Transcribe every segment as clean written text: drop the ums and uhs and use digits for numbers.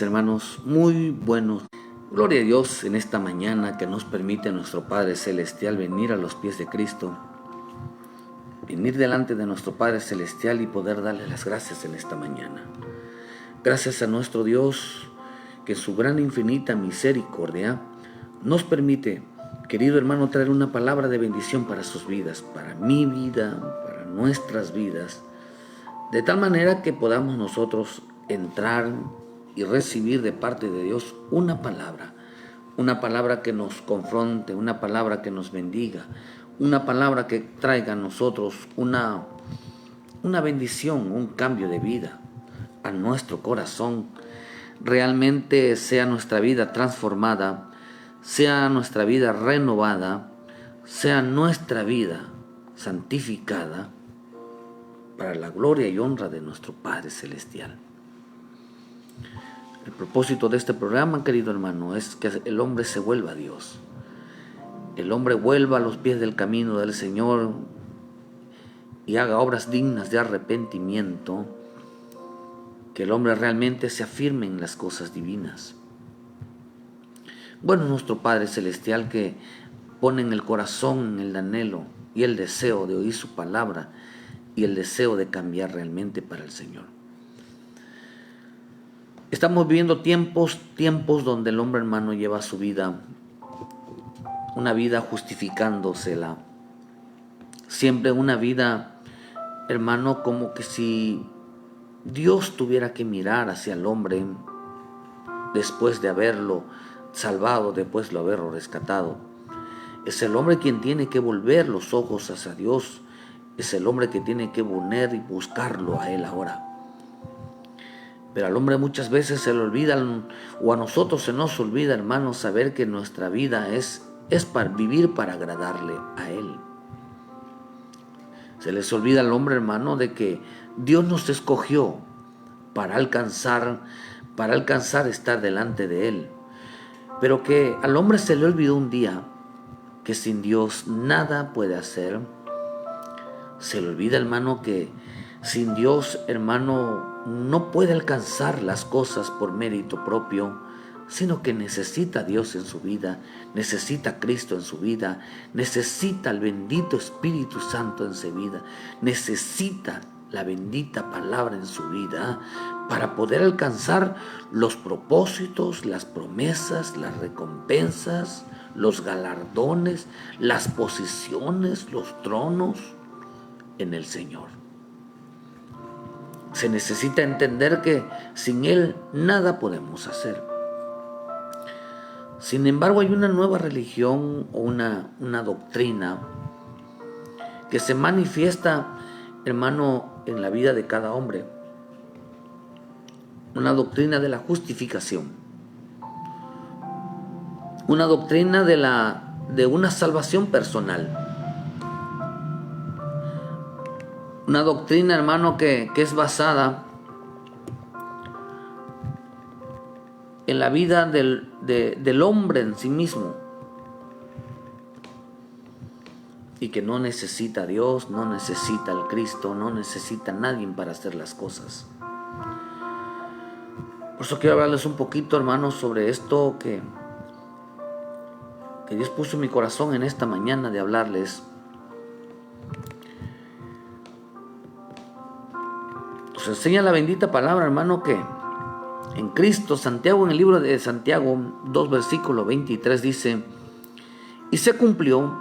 Hermanos, muy buenos. Gloria a Dios en esta mañana que nos permite nuestro Padre Celestial venir a los pies de Cristo, venir delante de nuestro Padre Celestial y poder darle las gracias en esta mañana. Gracias a nuestro Dios que en su gran infinita misericordia nos permite, querido hermano, traer una palabra de bendición para sus vidas, para mi vida, para nuestras vidas, de tal manera que podamos nosotros entrar y recibir de parte de Dios una palabra que nos confronte, una palabra que nos bendiga, una palabra que traiga a nosotros una bendición, un cambio de vida a nuestro corazón. Realmente sea nuestra vida transformada, sea nuestra vida renovada, sea nuestra vida santificada para la gloria y honra de nuestro Padre Celestial. El propósito de este programa, querido hermano, es que el hombre se vuelva a Dios. El hombre vuelva a los pies del camino del Señor y haga obras dignas de arrepentimiento, que el hombre realmente se afirme en las cosas divinas. Bueno, nuestro Padre Celestial que pone en el corazón el anhelo y el deseo de oír su palabra y el deseo de cambiar realmente para el Señor. Estamos viviendo tiempos donde el hombre, hermano, lleva su vida, una vida justificándosela. Siempre una vida, hermano, como que si Dios tuviera que mirar hacia el hombre después de haberlo salvado, después de haberlo rescatado. Es el hombre quien tiene que volver los ojos hacia Dios. Es el hombre que tiene que poner y buscarlo a Él ahora. Pero al hombre muchas veces se le olvida, o a nosotros se nos olvida, hermanos, saber que nuestra vida es para vivir para agradarle a Él. Se les olvida al hombre, hermano, de que Dios nos escogió para alcanzar estar delante de Él. Pero que al hombre se le olvidó un día que sin Dios nada puede hacer. Se le olvida, hermano, que sin Dios, hermano, no puede alcanzar las cosas por mérito propio, sino que necesita a Dios en su vida, necesita a Cristo en su vida, necesita al bendito Espíritu Santo en su vida, necesita la bendita palabra en su vida para poder alcanzar los propósitos, las promesas, las recompensas, los galardones, las posiciones, los tronos en el Señor. Se necesita entender que sin Él nada podemos hacer. Sin embargo, hay una nueva religión o una doctrina que se manifiesta, hermano, en la vida de cada hombre. Una doctrina de la justificación. Una doctrina de una salvación personal. Una doctrina, hermano, que es basada en la vida del hombre en sí mismo. Y que no necesita a Dios, no necesita al Cristo, no necesita a nadie para hacer las cosas. Por eso quiero hablarles un poquito, hermanos, sobre esto que Dios puso en mi corazón en esta mañana de hablarles. Nos enseña la bendita palabra, hermano, que en Cristo, Santiago, en el libro de Santiago 2, versículo 23 dice: y se cumplió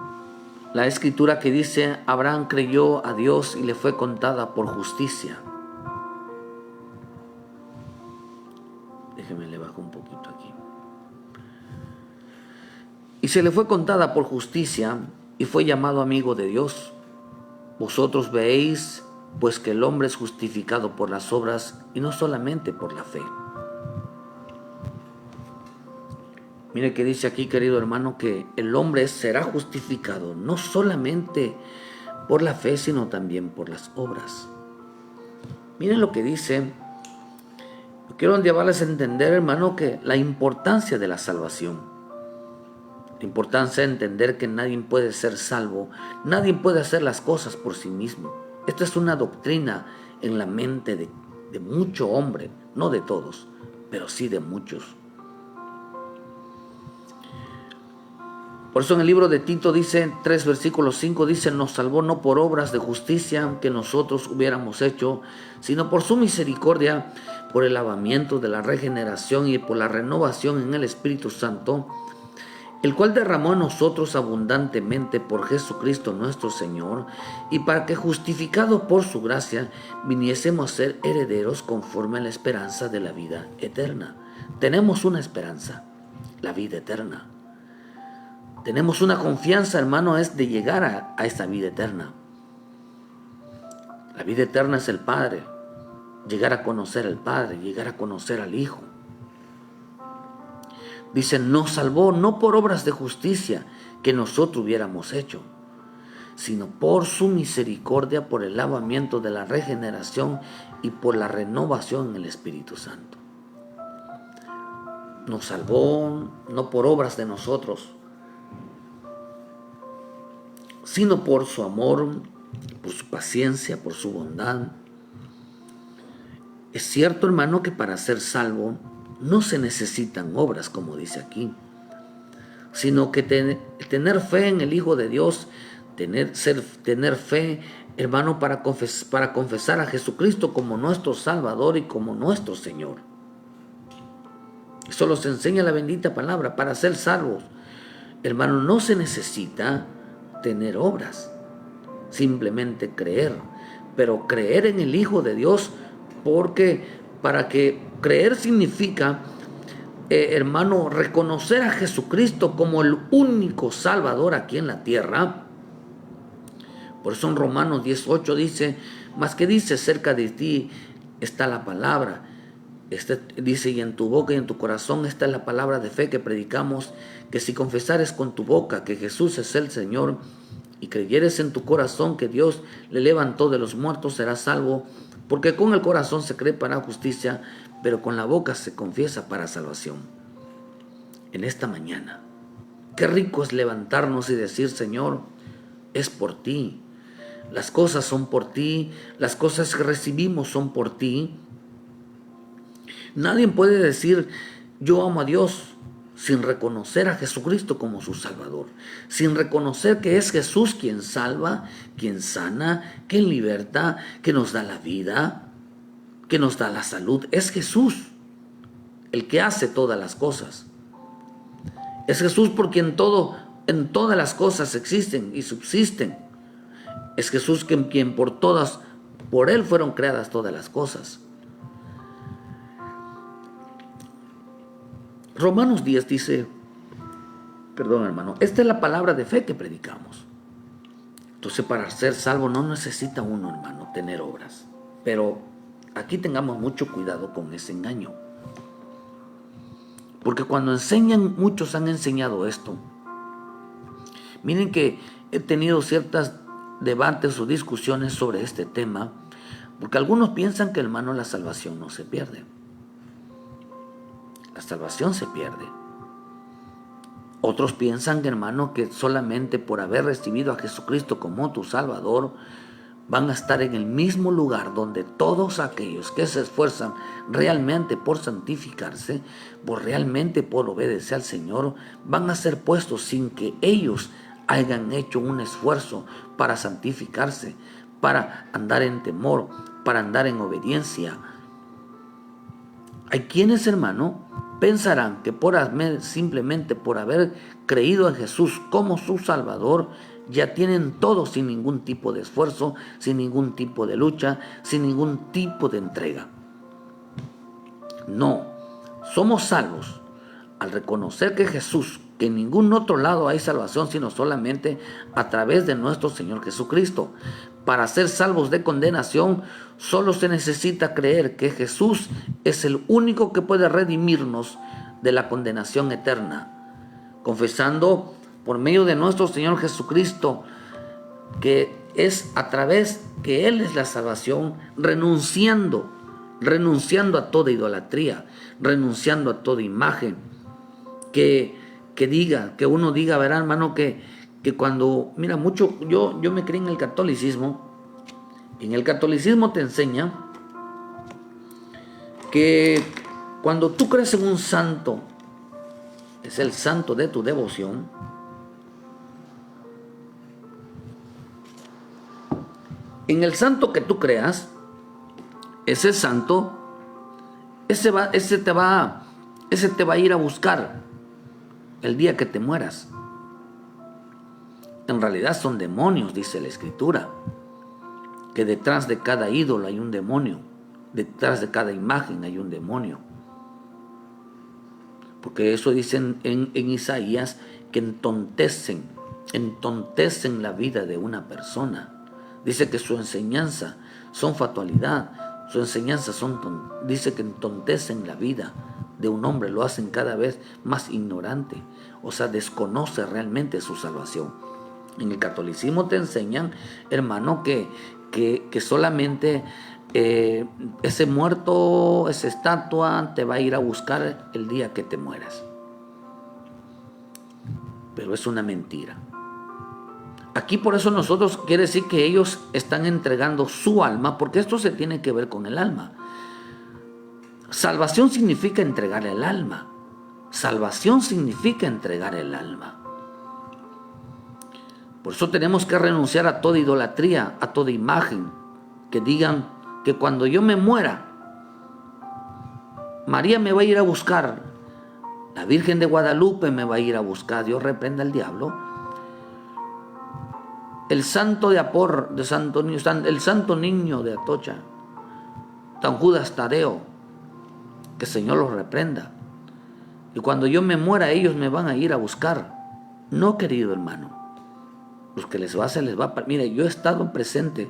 la escritura que dice: Abraham creyó a Dios y le fue contada por justicia. Déjeme le bajo un poquito aquí. Y se le fue contada por justicia y fue llamado amigo de Dios. Vosotros veéis pues que el hombre es justificado por las obras y no solamente por la fe. Mire que dice aquí, querido hermano, que el hombre será justificado no solamente por la fe, sino también por las obras. Miren lo que dice. Quiero llevarles a entender, hermano, que la importancia de la salvación. La importancia de entender que nadie puede ser salvo, nadie puede hacer las cosas por sí mismo. Esta es una doctrina en la mente de mucho hombre, no de todos, pero sí de muchos. Por eso en el libro de Tito dice, 3 versículos 5, dice, nos salvó no por obras de justicia que nosotros hubiéramos hecho, sino por su misericordia, por el lavamiento de la regeneración y por la renovación en el Espíritu Santo, el cual derramó en nosotros abundantemente por Jesucristo nuestro Señor, y para que justificados por su gracia viniésemos a ser herederos conforme a la esperanza de la vida eterna. Tenemos una esperanza, la vida eterna. Tenemos una confianza, hermano, es de llegar a esa vida eterna. La vida eterna es el Padre, llegar a conocer al Padre, llegar a conocer al Hijo. Dice, nos salvó no por obras de justicia que nosotros hubiéramos hecho, sino por su misericordia, por el lavamiento de la regeneración y por la renovación en el Espíritu Santo. Nos salvó no por obras de nosotros, sino por su amor, por su paciencia, por su bondad. Es cierto, hermano, que para ser salvo no se necesitan obras, como dice aquí, sino que tener fe en el Hijo de Dios, tener fe, hermano, para confesar a Jesucristo como nuestro Salvador y como nuestro Señor. Eso nos enseña la bendita palabra. Para ser salvos, hermano, no se necesita tener obras, simplemente creer, pero creer en el Hijo de Dios, porque para que creer significa, hermano, reconocer a Jesucristo como el único Salvador aquí en la tierra. Por eso en Romanos 18 dice, más que dice, cerca de ti está la palabra. Dice, y en tu boca y en tu corazón está la palabra de fe que predicamos, que si confesares con tu boca que Jesús es el Señor y creyeres en tu corazón que Dios le levantó de los muertos, serás salvo, porque con el corazón se cree para justicia, pero con la boca se confiesa para salvación. En esta mañana, qué rico es levantarnos y decir, Señor, es por ti, las cosas son por ti, las cosas que recibimos son por ti. Nadie puede decir, yo amo a Dios, sin reconocer a Jesucristo como su Salvador, sin reconocer que es Jesús quien salva, quien sana, quien liberta, que nos da la vida, que nos da la salud. Es Jesús el que hace todas las cosas. Es Jesús por quien todas las cosas existen y subsisten. Es Jesús quien por Él fueron creadas todas las cosas. Romanos 10 dice, hermano, esta es la palabra de fe que predicamos. Entonces, para ser salvo no necesita uno, hermano, tener obras. Pero aquí tengamos mucho cuidado con ese engaño. Porque cuando muchos han enseñado esto. Miren que he tenido ciertos debates o discusiones sobre este tema, porque algunos piensan que, hermano, la salvación no se pierde. La salvación se pierde. Otros piensan, hermano, que solamente por haber recibido a Jesucristo como tu Salvador, van a estar en el mismo lugar donde todos aquellos que se esfuerzan realmente por santificarse, realmente por obedecer al Señor, van a ser puestos sin que ellos hayan hecho un esfuerzo para santificarse, para andar en temor, para andar en obediencia. Hay quienes, hermano, pensarán que simplemente por haber creído en Jesús como su Salvador, ya tienen todo sin ningún tipo de esfuerzo, sin ningún tipo de lucha, sin ningún tipo de entrega. No, somos salvos al reconocer que Jesús, que en ningún otro lado hay salvación, sino solamente a través de nuestro Señor Jesucristo. Para ser salvos de condenación, solo se necesita creer que Jesús es el único que puede redimirnos de la condenación eterna, confesando por medio de nuestro Señor Jesucristo que es a través que Él es la salvación, renunciando a toda idolatría, renunciando a toda imagen, que uno diga, verá, hermano, que cuando, mira, mucho, yo me crié en el catolicismo. En el catolicismo te enseña que Cuando tú crees en un santo, es el santo de tu devoción, en el santo que tú creas, ese santo, ese te va a ir a buscar el día que te mueras. En realidad son demonios, dice la Escritura, que detrás de cada ídolo hay un demonio, detrás de cada imagen hay un demonio. Porque eso dicen en Isaías, que entontecen la vida de una persona. Dice que su enseñanza son fatalidad, su enseñanza dice que entontecen la vida de un hombre, lo hacen cada vez más ignorante, o sea, desconoce realmente su salvación. En el catolicismo te enseñan, hermano, que solamente ese muerto, esa estatua te va a ir a buscar el día que te mueras. Pero es una mentira. Aquí por eso nosotros quiere decir que ellos están entregando su alma, porque esto se tiene que ver con el alma. Salvación significa entregar el alma. Salvación significa entregar el alma. Por eso tenemos que renunciar a toda idolatría, a toda imagen, que digan que cuando yo me muera, María me va a ir a buscar, la Virgen de Guadalupe me va a ir a buscar. Dios reprenda al diablo. El santo de Apor, el santo niño de Atocha, San Judas Tadeo, que el Señor los reprenda. Y cuando yo me muera, ellos me van a ir a buscar. No, querido hermano. Los que les va a hacer, les va a... Mire, yo he estado presente.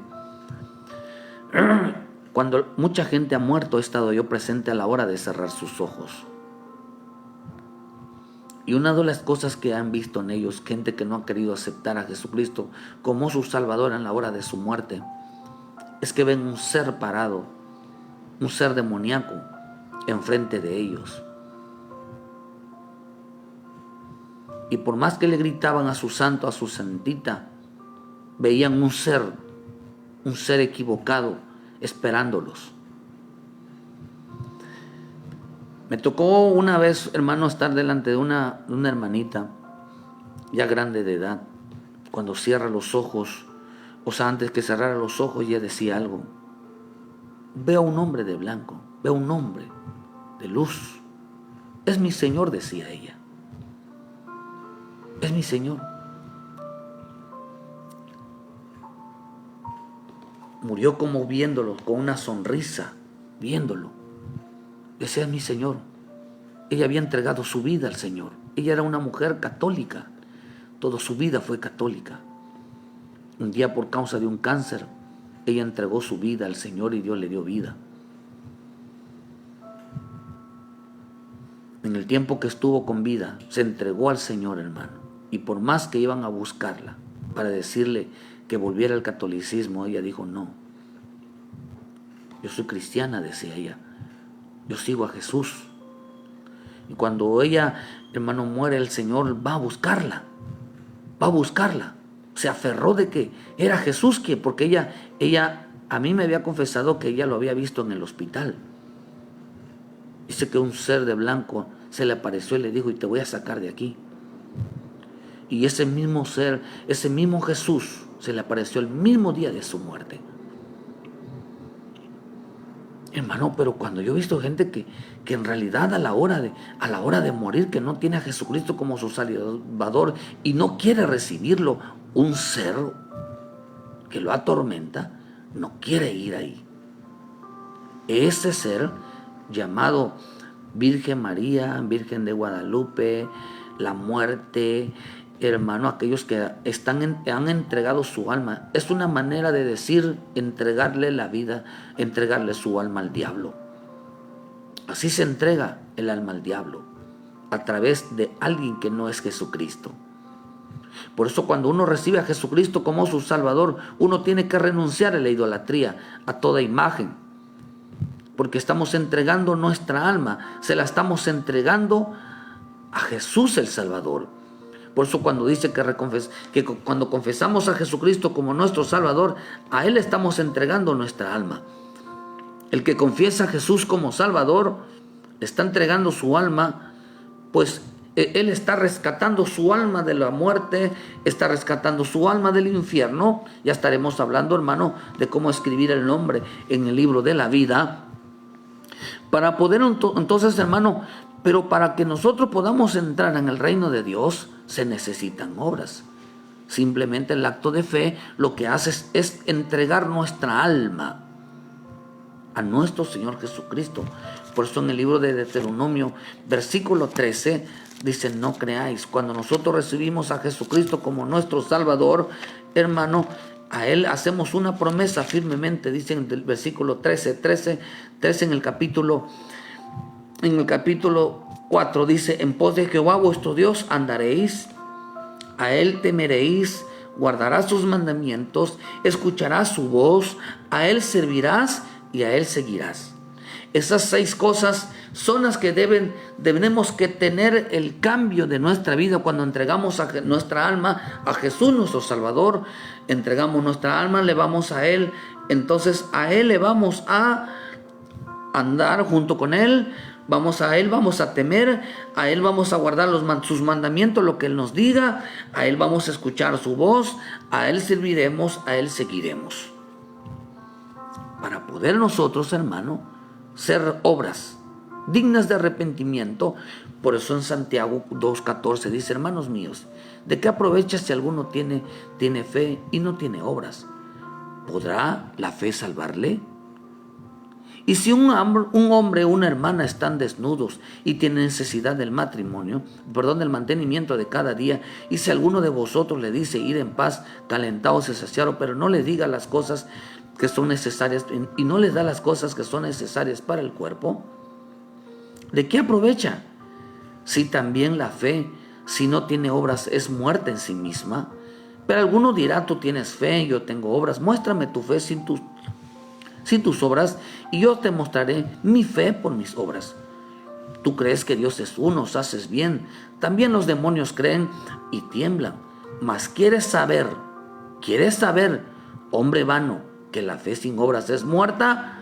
Cuando mucha gente ha muerto, he estado yo presente a la hora de cerrar sus ojos. Y una de las cosas que han visto en ellos, gente que no ha querido aceptar a Jesucristo como su Salvador en la hora de su muerte, es que ven un ser parado, un ser demoníaco enfrente de ellos. Y por más que le gritaban a su santo, a su santita, veían un ser equivocado esperándolos. Me tocó una vez, hermano, estar delante de una hermanita ya grande de edad. Cuando cierra los ojos, o sea, antes que cerrara los ojos, ella decía algo. Veo a un hombre de blanco, veo a un hombre de luz. Es mi Señor, decía ella. Es mi Señor. Murió como viéndolo, con una sonrisa, viéndolo. Decía, es mi Señor. Ella había entregado su vida al Señor. Ella era una mujer católica. Toda su vida fue católica. Un día, por causa de un cáncer, ella entregó su vida al Señor y Dios le dio vida. En el tiempo que estuvo con vida, se entregó al Señor, hermano. Y por más que iban a buscarla para decirle que volviera al catolicismo, ella dijo, no. Yo soy cristiana, decía ella. Yo sigo a Jesús. Y cuando ella, hermano, muere, el Señor va a buscarla. Va a buscarla. Se aferró de que era Jesús, porque ella a mí me había confesado que ella lo había visto en el hospital. Dice que un ser de blanco se le apareció y le dijo, y te voy a sacar de aquí. Y ese mismo ser, ese mismo Jesús, se le apareció el mismo día de su muerte. Hermano, pero cuando yo he visto gente que en realidad a la hora de morir, que no tiene a Jesucristo como su Salvador y no quiere recibirlo, un ser que lo atormenta, no quiere ir ahí. Ese ser llamado Virgen María, Virgen de Guadalupe, la muerte, hermano, aquellos que han entregado su alma, es una manera de decir entregarle la vida, entregarle su alma al diablo. Así se entrega el alma al diablo, a través de alguien que no es Jesucristo. Por eso cuando uno recibe a Jesucristo como su Salvador, uno tiene que renunciar a la idolatría, a toda imagen, porque estamos entregando nuestra alma, se la estamos entregando a Jesús el Salvador. Por eso cuando dice que cuando confesamos a Jesucristo como nuestro Salvador, a Él estamos entregando nuestra alma. El que confiesa a Jesús como Salvador, está entregando su alma, pues Él está rescatando su alma de la muerte, está rescatando su alma del infierno. Ya estaremos hablando, hermano, de cómo escribir el nombre en el libro de la vida. Para poder entonces, hermano, pero para que nosotros podamos entrar en el reino de Dios, se necesitan obras. Simplemente el acto de fe lo que hace es entregar nuestra alma a nuestro Señor Jesucristo. Por eso en el libro de Deuteronomio, versículo 13, dice: no creáis. Cuando nosotros recibimos a Jesucristo como nuestro Salvador, hermano, a Él hacemos una promesa firmemente. Dice en el versículo 13 en el capítulo 4, dice: en pos de Jehová vuestro Dios andaréis, a Él temeréis, guardarás sus mandamientos, escucharás su voz, a Él servirás y a Él seguirás. Esas 6 cosas son las que debemos que tener el cambio de nuestra vida cuando entregamos nuestra alma a Jesús, nuestro Salvador. Entregamos nuestra alma, le vamos a Él, entonces a Él le vamos a andar junto con Él, vamos a Él, vamos a temer, a Él vamos a guardar sus mandamientos, lo que Él nos diga, a Él vamos a escuchar su voz, a Él serviremos, a Él seguiremos. Para poder nosotros, hermano, ser obras dignas de arrepentimiento. Por eso en Santiago 2:14 dice: hermanos míos, ¿de qué aprovecha si alguno tiene fe y no tiene obras? ¿Podrá la fe salvarle? Y si un hombre o una hermana están desnudos y tienen necesidad del del mantenimiento de cada día, y si alguno de vosotros le dice: id en paz, calentaos y saciaros, pero no le diga las cosas que son necesarias y no les da las cosas que son necesarias para el cuerpo, ¿de qué aprovecha? Si también la fe, si no tiene obras, es muerta en sí misma. Pero alguno dirá: tú tienes fe, yo tengo obras. Muéstrame tu fe sin tus obras, y yo te mostraré mi fe por mis obras. Tú crees que Dios es uno, haces bien. También los demonios creen y tiemblan. Mas quieres saber, hombre vano, que la fe sin obras es muerta.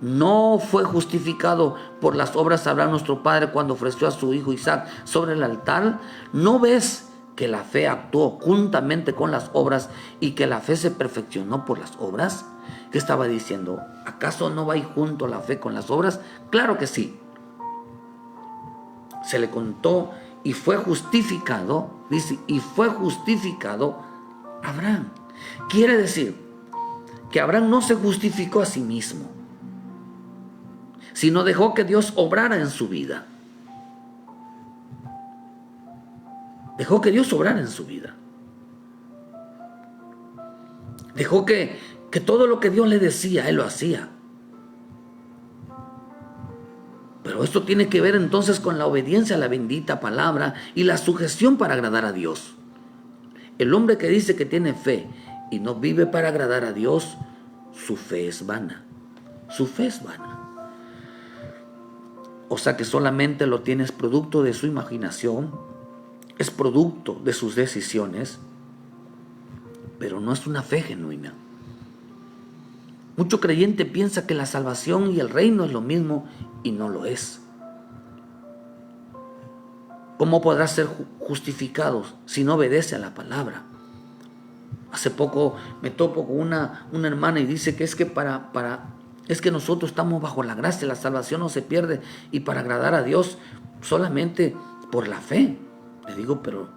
No fue justificado por las obras Abraham nuestro padre cuando ofreció a su hijo Isaac sobre el altar. ¿No ves que la fe actuó juntamente con las obras y que la fe se perfeccionó por las obras? ¿Qué estaba diciendo? ¿Acaso no va ahí junto la fe con las obras? Claro que sí. Se le contó y fue justificado, dice, y fue justificado Abraham. Quiere decir que Abraham no se justificó a sí mismo, sino dejó que Dios obrara en su vida. Dejó que Dios obrara en su vida. Dejó que todo lo que Dios le decía, Él lo hacía. Pero esto tiene que ver entonces con la obediencia a la bendita palabra y la sujeción para agradar a Dios. El hombre que dice que tiene fe y no vive para agradar a Dios, su fe es vana. Su fe es vana. O sea que solamente lo tienes producto de su imaginación, es producto de sus decisiones, pero no es una fe genuina. Mucho creyente piensa que la salvación y el reino es lo mismo y no lo es. ¿Cómo podrá ser justificado si no obedece a la palabra? Hace poco me topo con una hermana y dice que es que nosotros estamos bajo la gracia, la salvación no se pierde, y para agradar a Dios solamente por la fe. Le digo, pero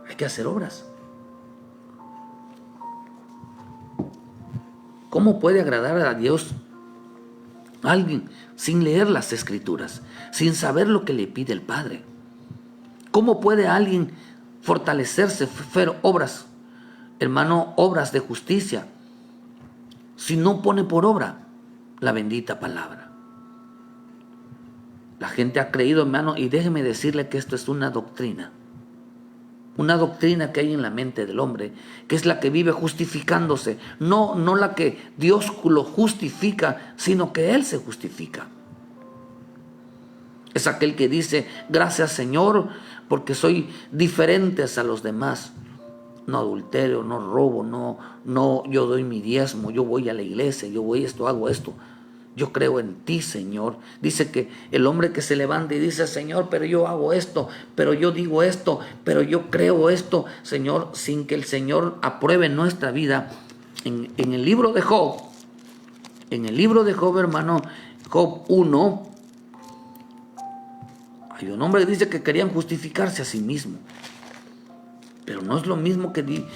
hay que hacer obras. ¿Cómo puede agradar a Dios alguien sin leer las Escrituras, sin saber lo que le pide el Padre? ¿Cómo puede alguien fortalecerse, hacer obras, hermano, obras de justicia, si no pone por obra la bendita palabra? La gente ha creído, hermano, y déjeme decirle que esto es una doctrina que hay en la mente del hombre, que es la que vive justificándose, no la que Dios lo justifica, sino que Él se justifica. Es aquel que dice: gracias Señor, porque soy diferente a los demás. No adulterio, no robo, no yo doy mi diezmo, yo voy a la iglesia, yo voy esto, hago esto. Yo creo en ti, Señor. Dice que el hombre que se levanta y dice, Señor, pero yo hago esto, pero yo digo esto, pero yo creo esto, Señor, sin que el Señor apruebe nuestra vida. En el libro de Job, hermano, Job 1, hay un hombre que dice que querían justificarse a sí mismo. Pero no es lo mismo que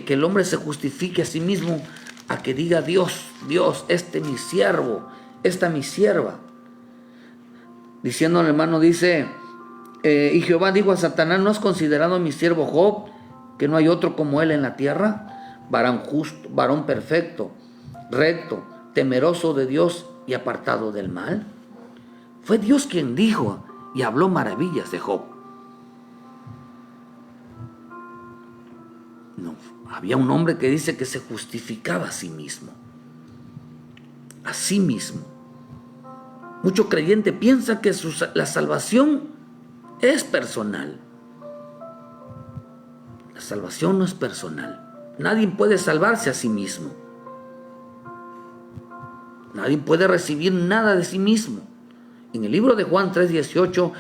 el hombre se justifique a sí mismo a que diga Dios, este mi siervo, esta mi sierva. Diciendo el hermano, dice, y Jehová dijo a Satanás, ¿no has considerado a mi siervo Job, que no hay otro como él en la tierra? Varón justo, varón perfecto, recto, temeroso de Dios y apartado del mal. Fue Dios quien dijo y habló maravillas de Job. No, había un hombre que dice que se justificaba a sí mismo. A sí mismo. Mucho creyente piensa que la salvación es personal. La salvación no es personal. Nadie puede salvarse a sí mismo. Nadie puede recibir nada de sí mismo. En el libro de Juan 3:18,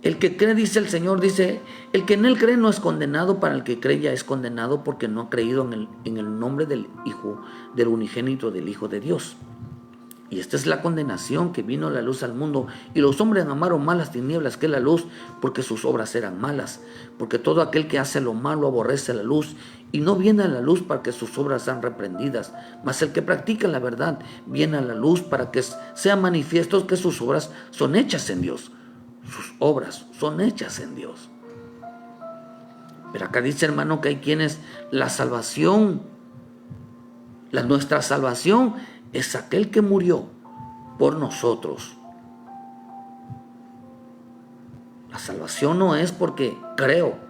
el que cree, dice el Señor, dice, el que en él cree no es condenado, para el que cree ya es condenado porque no ha creído en el nombre del Hijo, del unigénito del Hijo de Dios. Y esta es la condenación, que vino la luz al mundo, y los hombres amaron más las tinieblas que la luz, porque sus obras eran malas. Porque todo aquel que hace lo malo aborrece la luz, y no viene a la luz para que sus obras sean reprendidas. Mas el que practica la verdad viene a la luz para que sea manifiesto que sus obras son hechas en Dios. Sus obras son hechas en Dios. Pero acá dice, hermano, que hay quienes la salvación, nuestra salvación es aquel que murió por nosotros. La salvación no es porque creo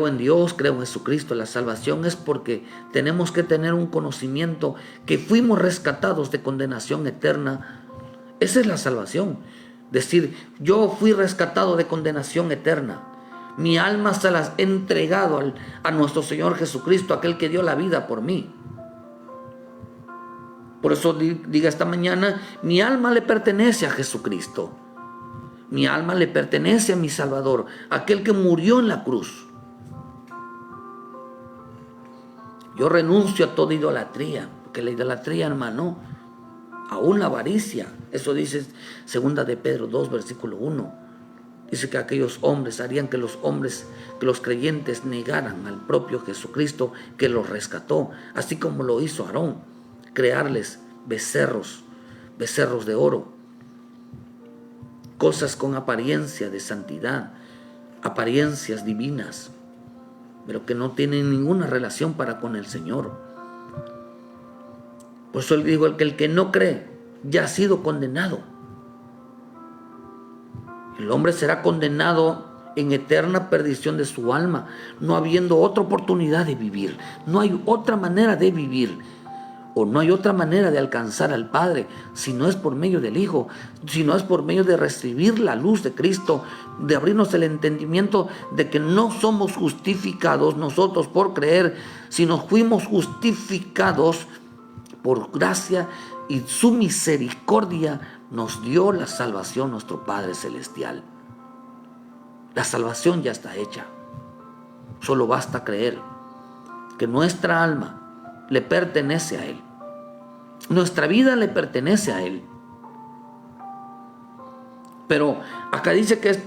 en Dios, creo en Jesucristo. La salvación es porque tenemos que tener un conocimiento que fuimos rescatados de condenación eterna. Esa es la salvación. Decir, yo fui rescatado de condenación eterna. Mi alma se la he entregado a nuestro Señor Jesucristo, aquel que dio la vida por mí. Por eso diga esta mañana, mi alma le pertenece a Jesucristo. Mi alma le pertenece a mi Salvador, aquel que murió en la cruz. Yo renuncio a toda idolatría, porque la idolatría, hermano, aún la avaricia, eso dice 2 de Pedro 2, versículo 1. Dice que aquellos hombres harían que los creyentes negaran al propio Jesucristo que los rescató, así como lo hizo Aarón, crearles becerros de oro, cosas con apariencia de santidad, apariencias divinas, pero que no tienen ninguna relación para con el Señor. Por eso le digo, el que no cree ya ha sido condenado. El hombre será condenado en eterna perdición de su alma, no habiendo otra oportunidad de vivir. No hay otra manera de vivir, o no hay otra manera de alcanzar al Padre, si no es por medio del Hijo, si no es por medio de recibir la luz de Cristo, de abrirnos el entendimiento de que no somos justificados nosotros por creer, sino fuimos justificados por gracia, y su misericordia nos dio la salvación nuestro Padre Celestial. La salvación ya está hecha. Solo basta creer que nuestra alma le pertenece a Él. Nuestra vida le pertenece a Él. Pero acá dice que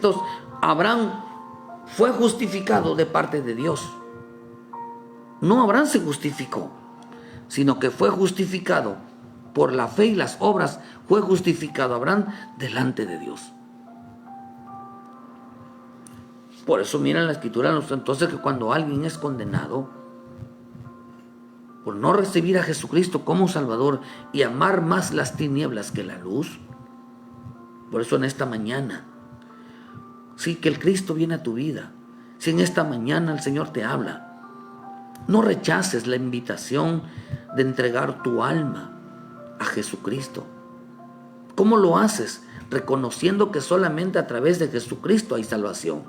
Abraham fue justificado de parte de Dios. No Abraham se justificó, sino que fue justificado por la fe y las obras. Fue justificado Abraham delante de Dios. Por eso miren la Escritura entonces, que cuando alguien es condenado por no recibir a Jesucristo como Salvador y amar más las tinieblas que la luz, por eso en esta mañana, sí, que el Cristo viene a tu vida. Si en esta mañana el Señor te habla, no rechaces la invitación de entregar tu alma a Jesucristo. ¿Cómo lo haces? Reconociendo que solamente a través de Jesucristo hay salvación.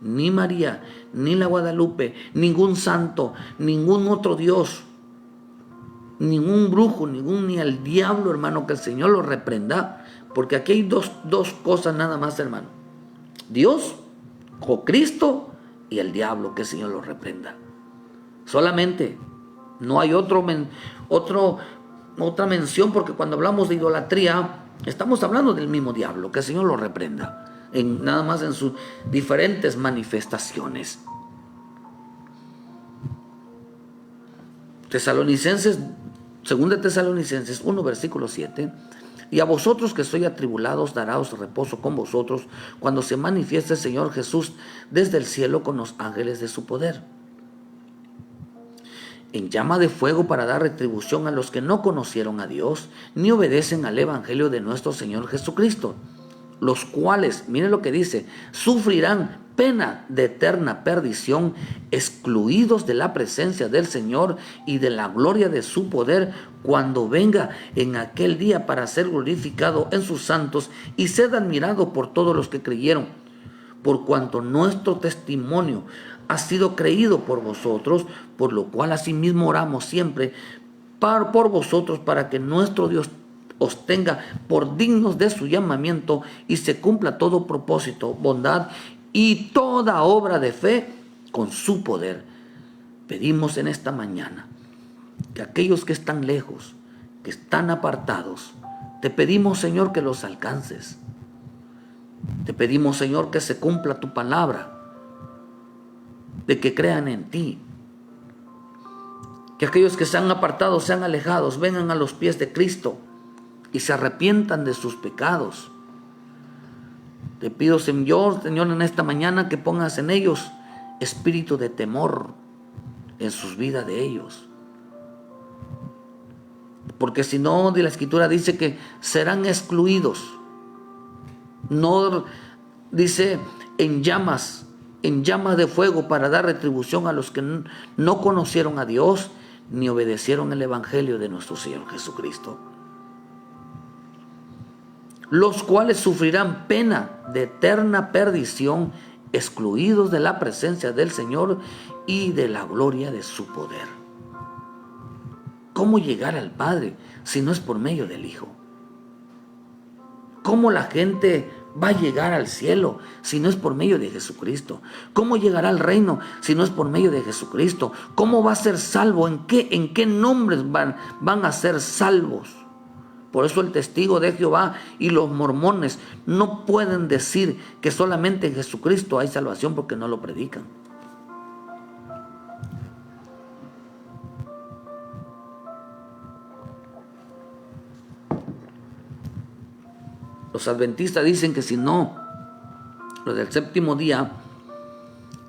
Ni María, ni la Guadalupe, ningún santo, ningún otro Dios ningún brujo, ni el diablo, hermano, que el Señor lo reprenda, porque aquí hay dos cosas nada más, hermano: Dios o Cristo y el diablo, que el Señor lo reprenda. Solamente, no hay otra mención, porque cuando hablamos de idolatría estamos hablando del mismo diablo, que el Señor lo reprenda, nada más en sus diferentes manifestaciones. Segunda Tesalonicenses 1, versículo 7: y a vosotros que sois atribulados daráos reposo con vosotros cuando se manifieste el Señor Jesús desde el cielo con los ángeles de su poder, en llama de fuego, para dar retribución a los que no conocieron a Dios ni obedecen al evangelio de nuestro Señor Jesucristo, los cuales, miren lo que dice, sufrirán pena de eterna perdición, excluidos de la presencia del Señor y de la gloria de su poder, cuando venga en aquel día para ser glorificado en sus santos y ser admirado por todos los que creyeron, por cuanto nuestro testimonio ha sido creído por vosotros, por lo cual asimismo oramos siempre por vosotros, para que nuestro Dios os tenga por dignos de su llamamiento y se cumpla todo propósito, bondad y toda obra de fe con su poder. Pedimos en esta mañana que aquellos que están lejos, que están apartados, te pedimos, Señor, que los alcances. Te pedimos, Señor, que se cumpla tu palabra, de que crean en ti. Que aquellos que se han apartado, sean alejados, vengan a los pies de Cristo y se arrepientan de sus pecados. Te pido, Señor, en esta mañana que pongas en ellos espíritu de temor en sus vidas de ellos. Porque si no, de la Escritura dice que serán excluidos. No dice en llamas de fuego, para dar retribución a los que no conocieron a Dios ni obedecieron el evangelio de nuestro Señor Jesucristo, los cuales sufrirán pena de eterna perdición, excluidos de la presencia del Señor y de la gloria de su poder. ¿Cómo llegar al Padre si no es por medio del Hijo? ¿Cómo la gente va a llegar al cielo si no es por medio de Jesucristo? ¿Cómo llegará al reino si no es por medio de Jesucristo? ¿Cómo va a ser salvo? ¿En qué nombres van a ser salvos? Por eso el testigo de Jehová y los mormones no pueden decir que solamente en Jesucristo hay salvación, porque no lo predican. Los adventistas dicen que si no, los del séptimo día,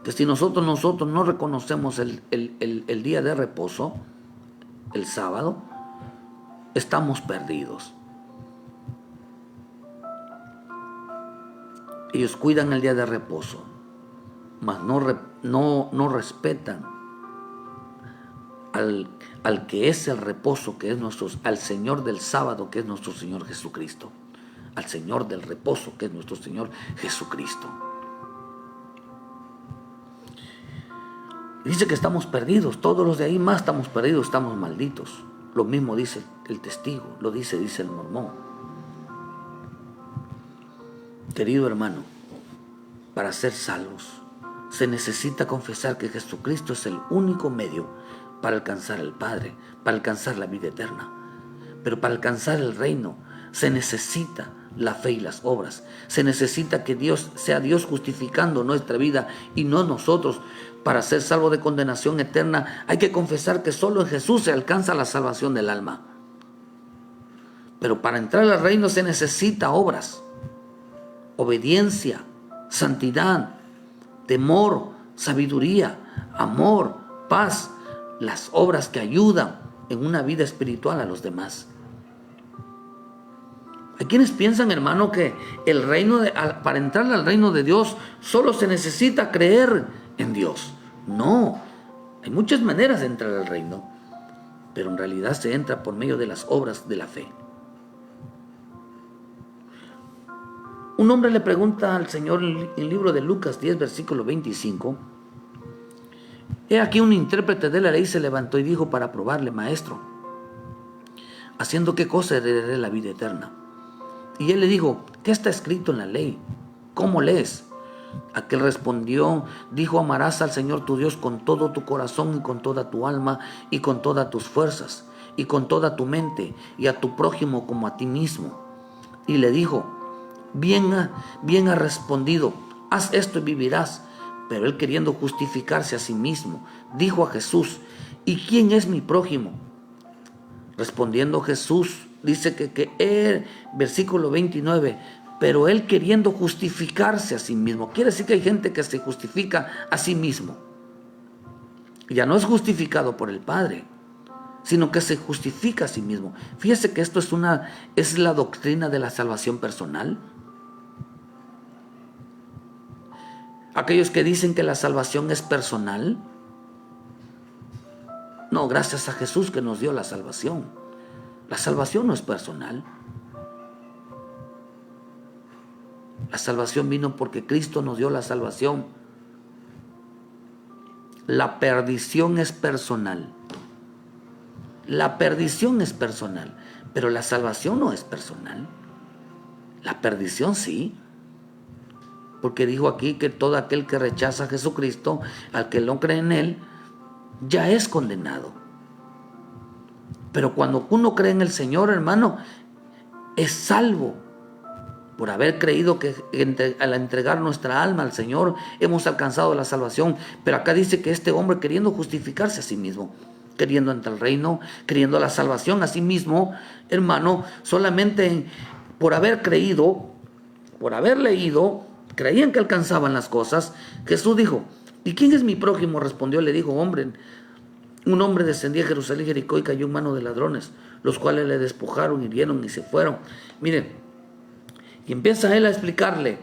que si nosotros no reconocemos el día de reposo, el sábado, estamos perdidos. Ellos cuidan el día de reposo, mas no respetan al que es el reposo, que es al Señor del sábado, que es nuestro Señor Jesucristo. Al Señor del reposo, que es nuestro Señor Jesucristo. Dice que estamos perdidos, todos los de ahí más estamos perdidos, estamos malditos. Lo mismo dice el testigo, lo dice el mormón. Querido hermano, para ser salvos se necesita confesar que Jesucristo es el único medio para alcanzar al Padre, para alcanzar la vida eterna. Pero para alcanzar el reino se necesita la fe y las obras. Se necesita que Dios sea Dios justificando nuestra vida y no nosotros. Para ser salvo de condenación eterna hay que confesar que solo en Jesús se alcanza la salvación del alma. Pero para entrar al reino se necesita obras, obediencia, santidad, temor, sabiduría, amor, paz, las obras que ayudan en una vida espiritual a los demás. Hay quienes piensan, hermano, que para entrar al reino de Dios solo se necesita creer en Dios. No, hay muchas maneras de entrar al reino, pero en realidad se entra por medio de las obras de la fe. Un hombre le pregunta al Señor en el libro de Lucas 10, versículo 25. He aquí un intérprete de la ley se levantó y dijo para probarle: Maestro, ¿haciendo qué cosa heredaré la vida eterna? Y él le dijo, ¿qué está escrito en la ley? ¿Cómo lees? Aquel respondió, dijo, amarás al Señor tu Dios con todo tu corazón y con toda tu alma y con todas tus fuerzas y con toda tu mente y a tu prójimo como a ti mismo. Y le dijo, bien ha respondido, haz esto y vivirás. Pero él, queriendo justificarse a sí mismo, dijo a Jesús, ¿y quién es mi prójimo? Respondiendo Jesús, dice que él, versículo 29, pero él queriendo justificarse a sí mismo. Quiere decir que hay gente que se justifica a sí mismo. Ya no es justificado por el Padre, sino que se justifica a sí mismo. Fíjese que esto es la doctrina de la salvación personal. Aquellos que dicen que la salvación es personal, no, gracias a Jesús que nos dio la salvación. La salvación no es personal. La salvación vino porque Cristo nos dio la salvación. La perdición es personal. La perdición es personal, pero la salvación no es personal. La perdición sí. Porque dijo aquí que todo aquel que rechaza a Jesucristo, al que no cree en Él, ya es condenado. Pero cuando uno cree en el Señor, hermano, es salvo. Por haber creído que al entregar nuestra alma al Señor hemos alcanzado la salvación. Pero acá dice que este hombre, queriendo justificarse a sí mismo, queriendo entrar al reino, queriendo la salvación a sí mismo, hermano, solamente por haber creído, por haber leído, creían que alcanzaban las cosas. Jesús dijo, ¿y quién es mi prójimo? Respondió, le dijo, un hombre descendía a Jerusalén, Jericó, y cayó en manos de ladrones, los cuales le despojaron, hirieron y se fueron. Miren, y empieza él a explicarle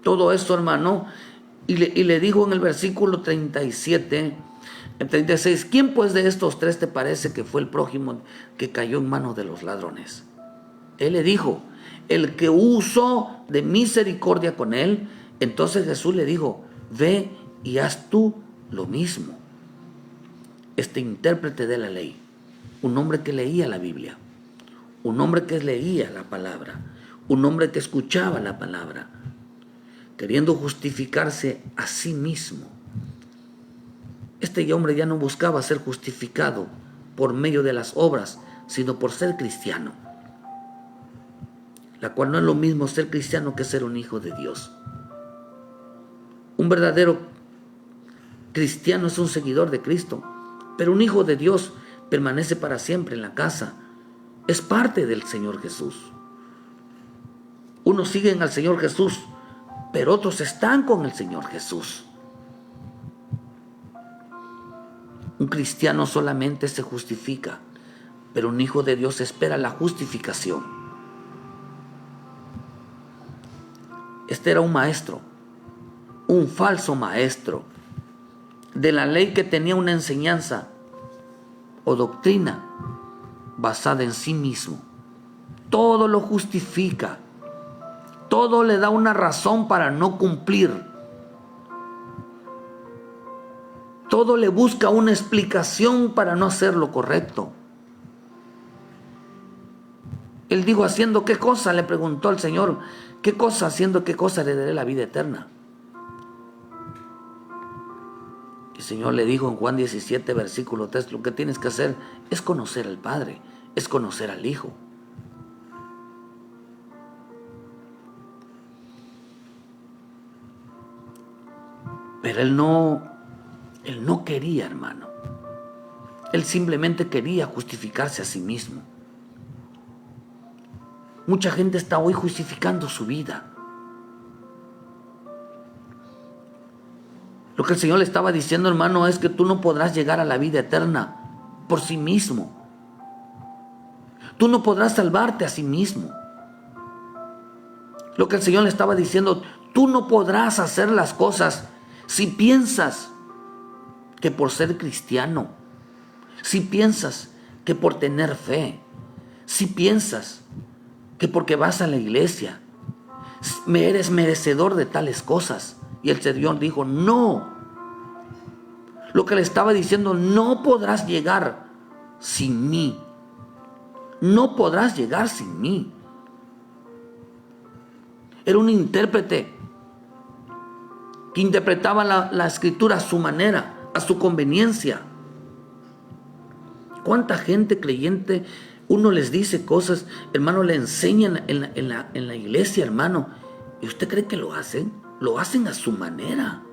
todo esto, hermano, y le dijo en el versículo 37, en 36, ¿quién pues de estos tres te parece que fue el prójimo que cayó en manos de los ladrones? Él le dijo, el que usó de misericordia con él. Entonces Jesús le dijo, ve y haz tú lo mismo. Este intérprete de la ley, un hombre que leía la Biblia, un hombre que leía la palabra, un hombre que escuchaba la palabra, queriendo justificarse a sí mismo. Este hombre ya no buscaba ser justificado por medio de las obras, sino por ser cristiano, la cual no es lo mismo ser cristiano que ser un hijo de Dios. Un verdadero cristiano es un seguidor de Cristo, pero un hijo de Dios permanece para siempre en la casa, es parte del Señor Jesús. Unos siguen al Señor Jesús, pero otros están con el Señor Jesús. Un cristiano solamente se justifica, pero un hijo de Dios espera la justificación. Este era un maestro, un falso maestro de la ley, que tenía una enseñanza o doctrina basada en sí mismo. Todo lo justifica, todo le da una razón para no cumplir, todo le busca una explicación para no hacer lo correcto. Él dijo, ¿haciendo qué cosa? Le preguntó al Señor, ¿qué cosa? ¿Haciendo qué cosa heredaré la vida eterna? El Señor le dijo en Juan 17, versículo 3, lo que tienes que hacer es conocer al Padre, es conocer al Hijo. Pero él no quería, hermano. Él simplemente quería justificarse a sí mismo. Mucha gente está hoy justificando su vida. Lo que el Señor le estaba diciendo, hermano, es que tú no podrás llegar a la vida eterna por sí mismo. Tú no podrás salvarte a sí mismo. Lo que el Señor le estaba diciendo, tú no podrás hacer las cosas si piensas que por ser cristiano, si piensas que por tener fe, si piensas que porque vas a la iglesia eres merecedor de tales cosas. Y el Señor dijo, no. Lo que le estaba diciendo, no podrás llegar sin mí. no podrás llegar sin mí. Era un intérprete que interpretaba la escritura a su manera, a su conveniencia. ¿Cuánta gente creyente uno les dice cosas, hermano, le enseñan en la iglesia, hermano, y usted cree que lo hacen? Lo hacen a su manera.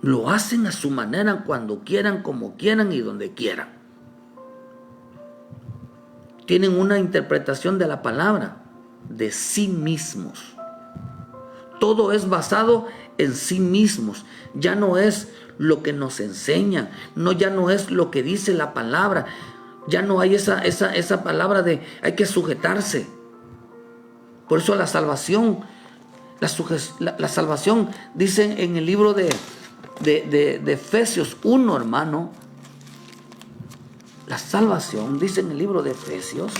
Lo hacen a su manera, cuando quieran, como quieran y donde quieran. Tienen una interpretación de la palabra de sí mismos. Todo es basado en sí mismos. Ya no es lo que nos enseñan, ya no es lo que dice la palabra. Ya no hay esa palabra de hay que sujetarse. Por eso la salvación dice en el libro de Efesios 1, hermano. La salvación, dice en el libro de Efesios,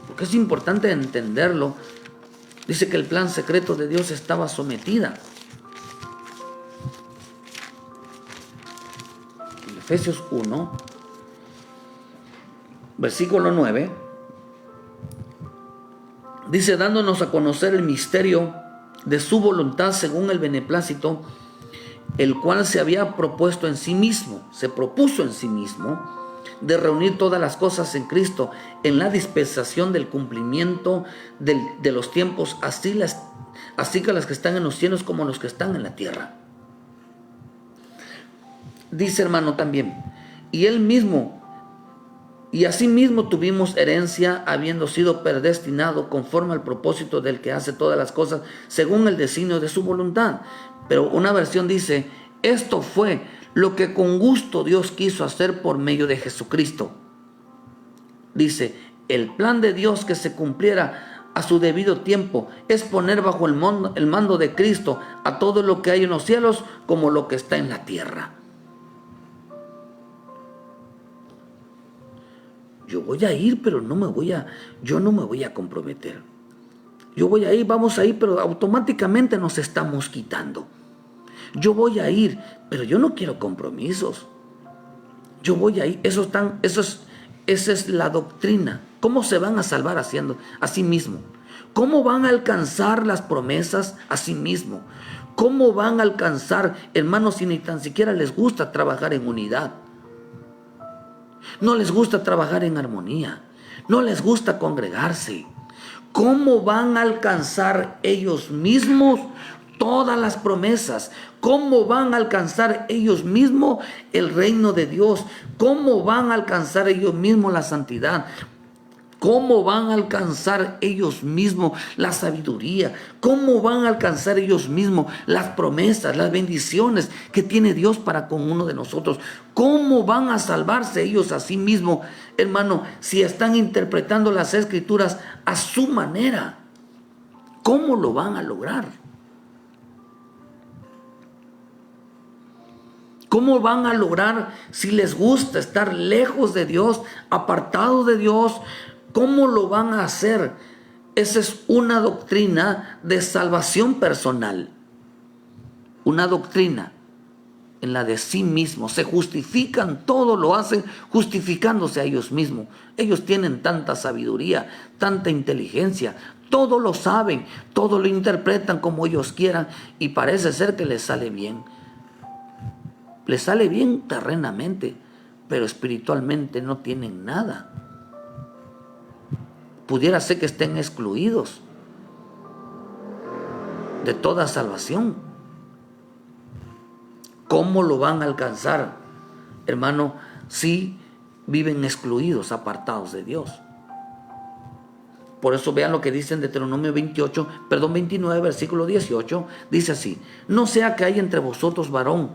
porque es importante entenderlo, dice que el plan secreto de Dios estaba sometida. En Efesios 1, versículo 9, dice, dándonos a conocer el misterio de su voluntad según el beneplácito, el cual se había propuesto en sí mismo, se propuso en sí mismo, de reunir todas las cosas en Cristo, en la dispensación del cumplimiento de los tiempos, así que las que están en los cielos como los que están en la tierra. Dice, hermano, también, y asimismo tuvimos herencia, habiendo sido predestinado conforme al propósito del que hace todas las cosas, según el designio de su voluntad. Pero una versión dice, esto fue lo que con gusto Dios quiso hacer por medio de Jesucristo. Dice, el plan de Dios que se cumpliera a su debido tiempo es poner bajo el mando de Cristo a todo lo que hay en los cielos como lo que está en la tierra. Yo voy a ir, pero yo no me voy a comprometer. Yo voy a ir, vamos a ir, pero automáticamente nos estamos quitando. Yo voy a ir, pero yo no quiero compromisos. Yo voy a ir, esa es la doctrina. ¿Cómo se van a salvar haciendo a sí mismo? ¿Cómo van a alcanzar las promesas a sí mismo? ¿Cómo van a alcanzar, hermanos, si ni tan siquiera les gusta trabajar en unidad? No les gusta trabajar en armonía. No les gusta congregarse. ¿Cómo van a alcanzar ellos mismos todas las promesas? ¿Cómo van a alcanzar ellos mismos el reino de Dios? ¿Cómo van a alcanzar ellos mismos la santidad? ¿Cómo van a alcanzar ellos mismos la sabiduría? ¿Cómo van a alcanzar ellos mismos las promesas, las bendiciones que tiene Dios para con uno de nosotros? ¿Cómo van a salvarse ellos a sí mismos, hermano, si están interpretando las escrituras a su manera? ¿Cómo lo van a lograr? ¿Cómo van a lograr si les gusta estar lejos de Dios, apartados de Dios? ¿Cómo lo van a hacer? Esa es una doctrina de salvación personal. Una doctrina en la de sí mismos. Se justifican, todo lo hacen justificándose a ellos mismos. Ellos tienen tanta sabiduría, tanta inteligencia, todo lo saben, todo lo interpretan como ellos quieran y parece ser que les sale bien. Les sale bien terrenamente, pero espiritualmente no tienen nada. Pudiera ser que estén excluidos de toda salvación. ¿Cómo lo van a alcanzar, hermano, si viven excluidos, apartados de Dios? Por eso vean lo que dice en Deuteronomio 29, versículo 18. Dice así: no sea que haya entre vosotros varón,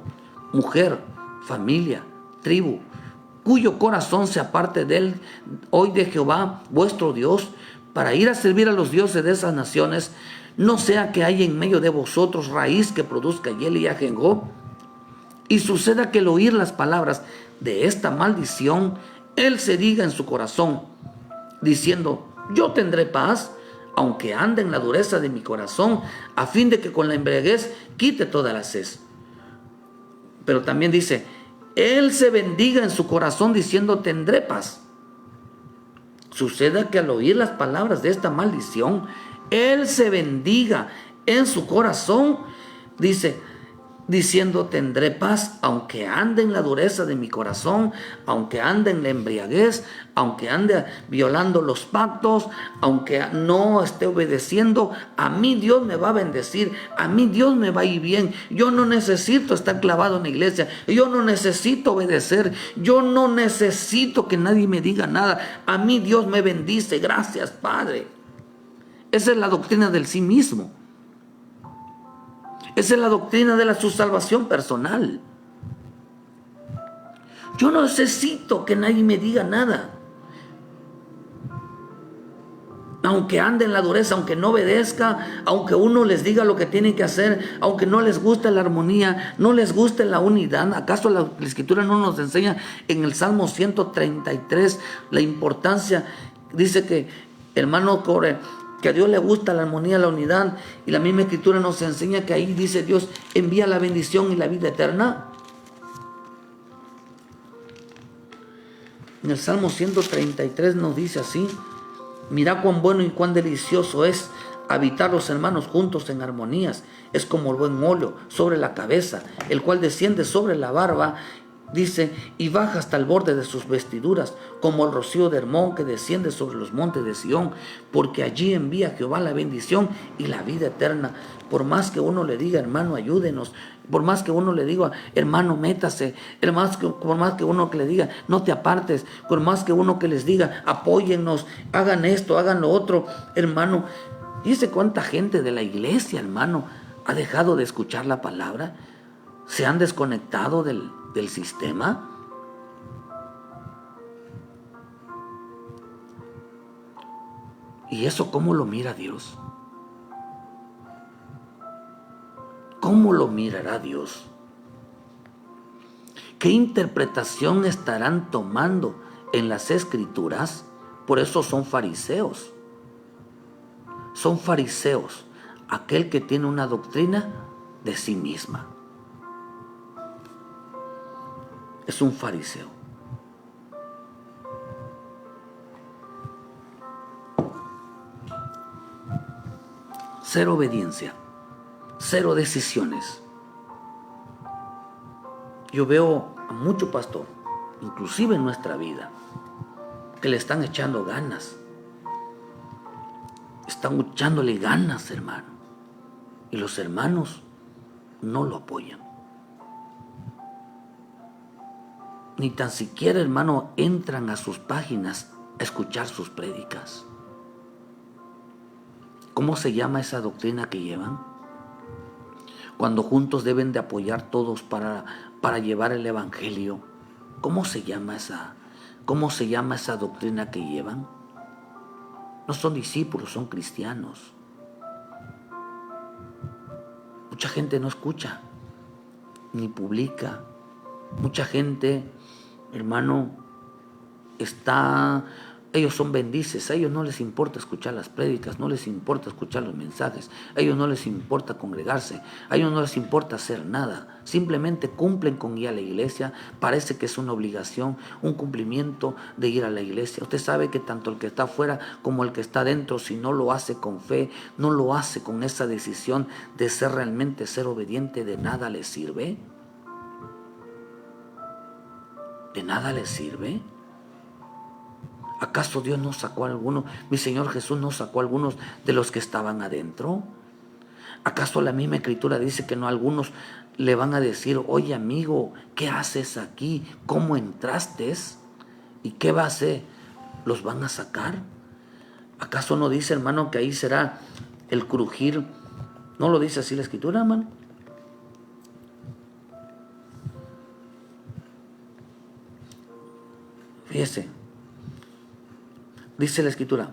mujer, familia, tribu, cuyo corazón se aparte de él hoy de Jehová vuestro Dios, para ir a servir a los dioses de esas naciones. No sea que haya en medio de vosotros raíz que produzca hiel y ajenjo, y suceda que al oír las palabras de esta maldición, él se diga en su corazón, diciendo: yo tendré paz, aunque ande en la dureza de mi corazón, a fin de que con la embriaguez quite toda la sed. Pero también dice: él se bendiga en su corazón diciendo tendré paz. Suceda que al oír las palabras de esta maldición, él se bendiga en su corazón, dice, diciendo tendré paz, aunque ande en la dureza de mi corazón, aunque ande en la embriaguez, aunque ande violando los pactos, aunque no esté obedeciendo, a mí Dios me va a bendecir, a mí Dios me va a ir bien. Yo no necesito estar clavado en la iglesia, yo no necesito obedecer, yo no necesito que nadie me diga nada, a mí Dios me bendice, gracias Padre. Esa es la doctrina del sí mismo. Esa es la doctrina de su salvación personal. Yo no necesito que nadie me diga nada. Aunque ande en la dureza, aunque no obedezca, aunque uno les diga lo que tienen que hacer, aunque no les guste la armonía, no les guste la unidad. ¿Acaso la Escritura no nos enseña en el Salmo 133 la importancia? Dice que, hermano, que a Dios le gusta la armonía, la unidad, y la misma Escritura nos enseña que ahí dice Dios envía la bendición y la vida eterna. En el Salmo 133 nos dice así: mira cuán bueno y cuán delicioso es habitar los hermanos juntos en armonías. Es como el buen óleo sobre la cabeza, el cual desciende sobre la barba, dice, y baja hasta el borde de sus vestiduras, como el rocío de Hermón que desciende sobre los montes de Sión, porque allí envía Jehová la bendición y la vida eterna. Por más que uno le diga, hermano, ayúdenos, por más que uno le diga, hermano, métase, por más que uno que le diga, no te apartes, por más que uno que les diga, apóyennos, hagan esto, hagan lo otro, hermano, dice cuánta gente de la iglesia, hermano, ha dejado de escuchar la palabra, se han desconectado del sistema. ¿Y eso cómo lo mira Dios? ¿Cómo lo mirará Dios? ¿Qué interpretación estarán tomando en las Escrituras? Por eso son fariseos. Son fariseos, aquel que tiene una doctrina de sí misma. Es un fariseo. Cero obediencia, cero decisiones. Yo veo a mucho pastor, inclusive en nuestra vida, que le están echando ganas. Están echándole ganas, hermano. Y los hermanos no lo apoyan. Ni tan siquiera, hermano, entran a sus páginas a escuchar sus prédicas. ¿Cómo se llama esa doctrina que llevan? Cuando juntos deben de apoyar todos para llevar el evangelio. ¿Cómo se llama esa doctrina que llevan? No son discípulos, son cristianos. Mucha gente no escucha, ni publica. Mucha gente, hermano, ellos son bendices, a ellos no les importa escuchar las prédicas, no les importa escuchar los mensajes, a ellos no les importa congregarse, a ellos no les importa hacer nada, simplemente cumplen con ir a la iglesia, parece que es una obligación, un cumplimiento de ir a la iglesia. Usted sabe que tanto el que está afuera como el que está adentro, si no lo hace con fe, no lo hace con esa decisión de realmente ser obediente, de nada le sirve. ¿De nada le sirve? ¿Acaso Dios no sacó a algunos? Mi Señor Jesús no sacó a algunos de los que estaban adentro. ¿Acaso la misma Escritura dice que no algunos le van a decir, oye amigo, ¿qué haces aquí? ¿Cómo entraste? ¿Y qué va a hacer? ¿Los van a sacar? ¿Acaso no dice, hermano, que ahí será el crujir? ¿No lo dice así la Escritura, hermano? Fíjese, dice la Escritura,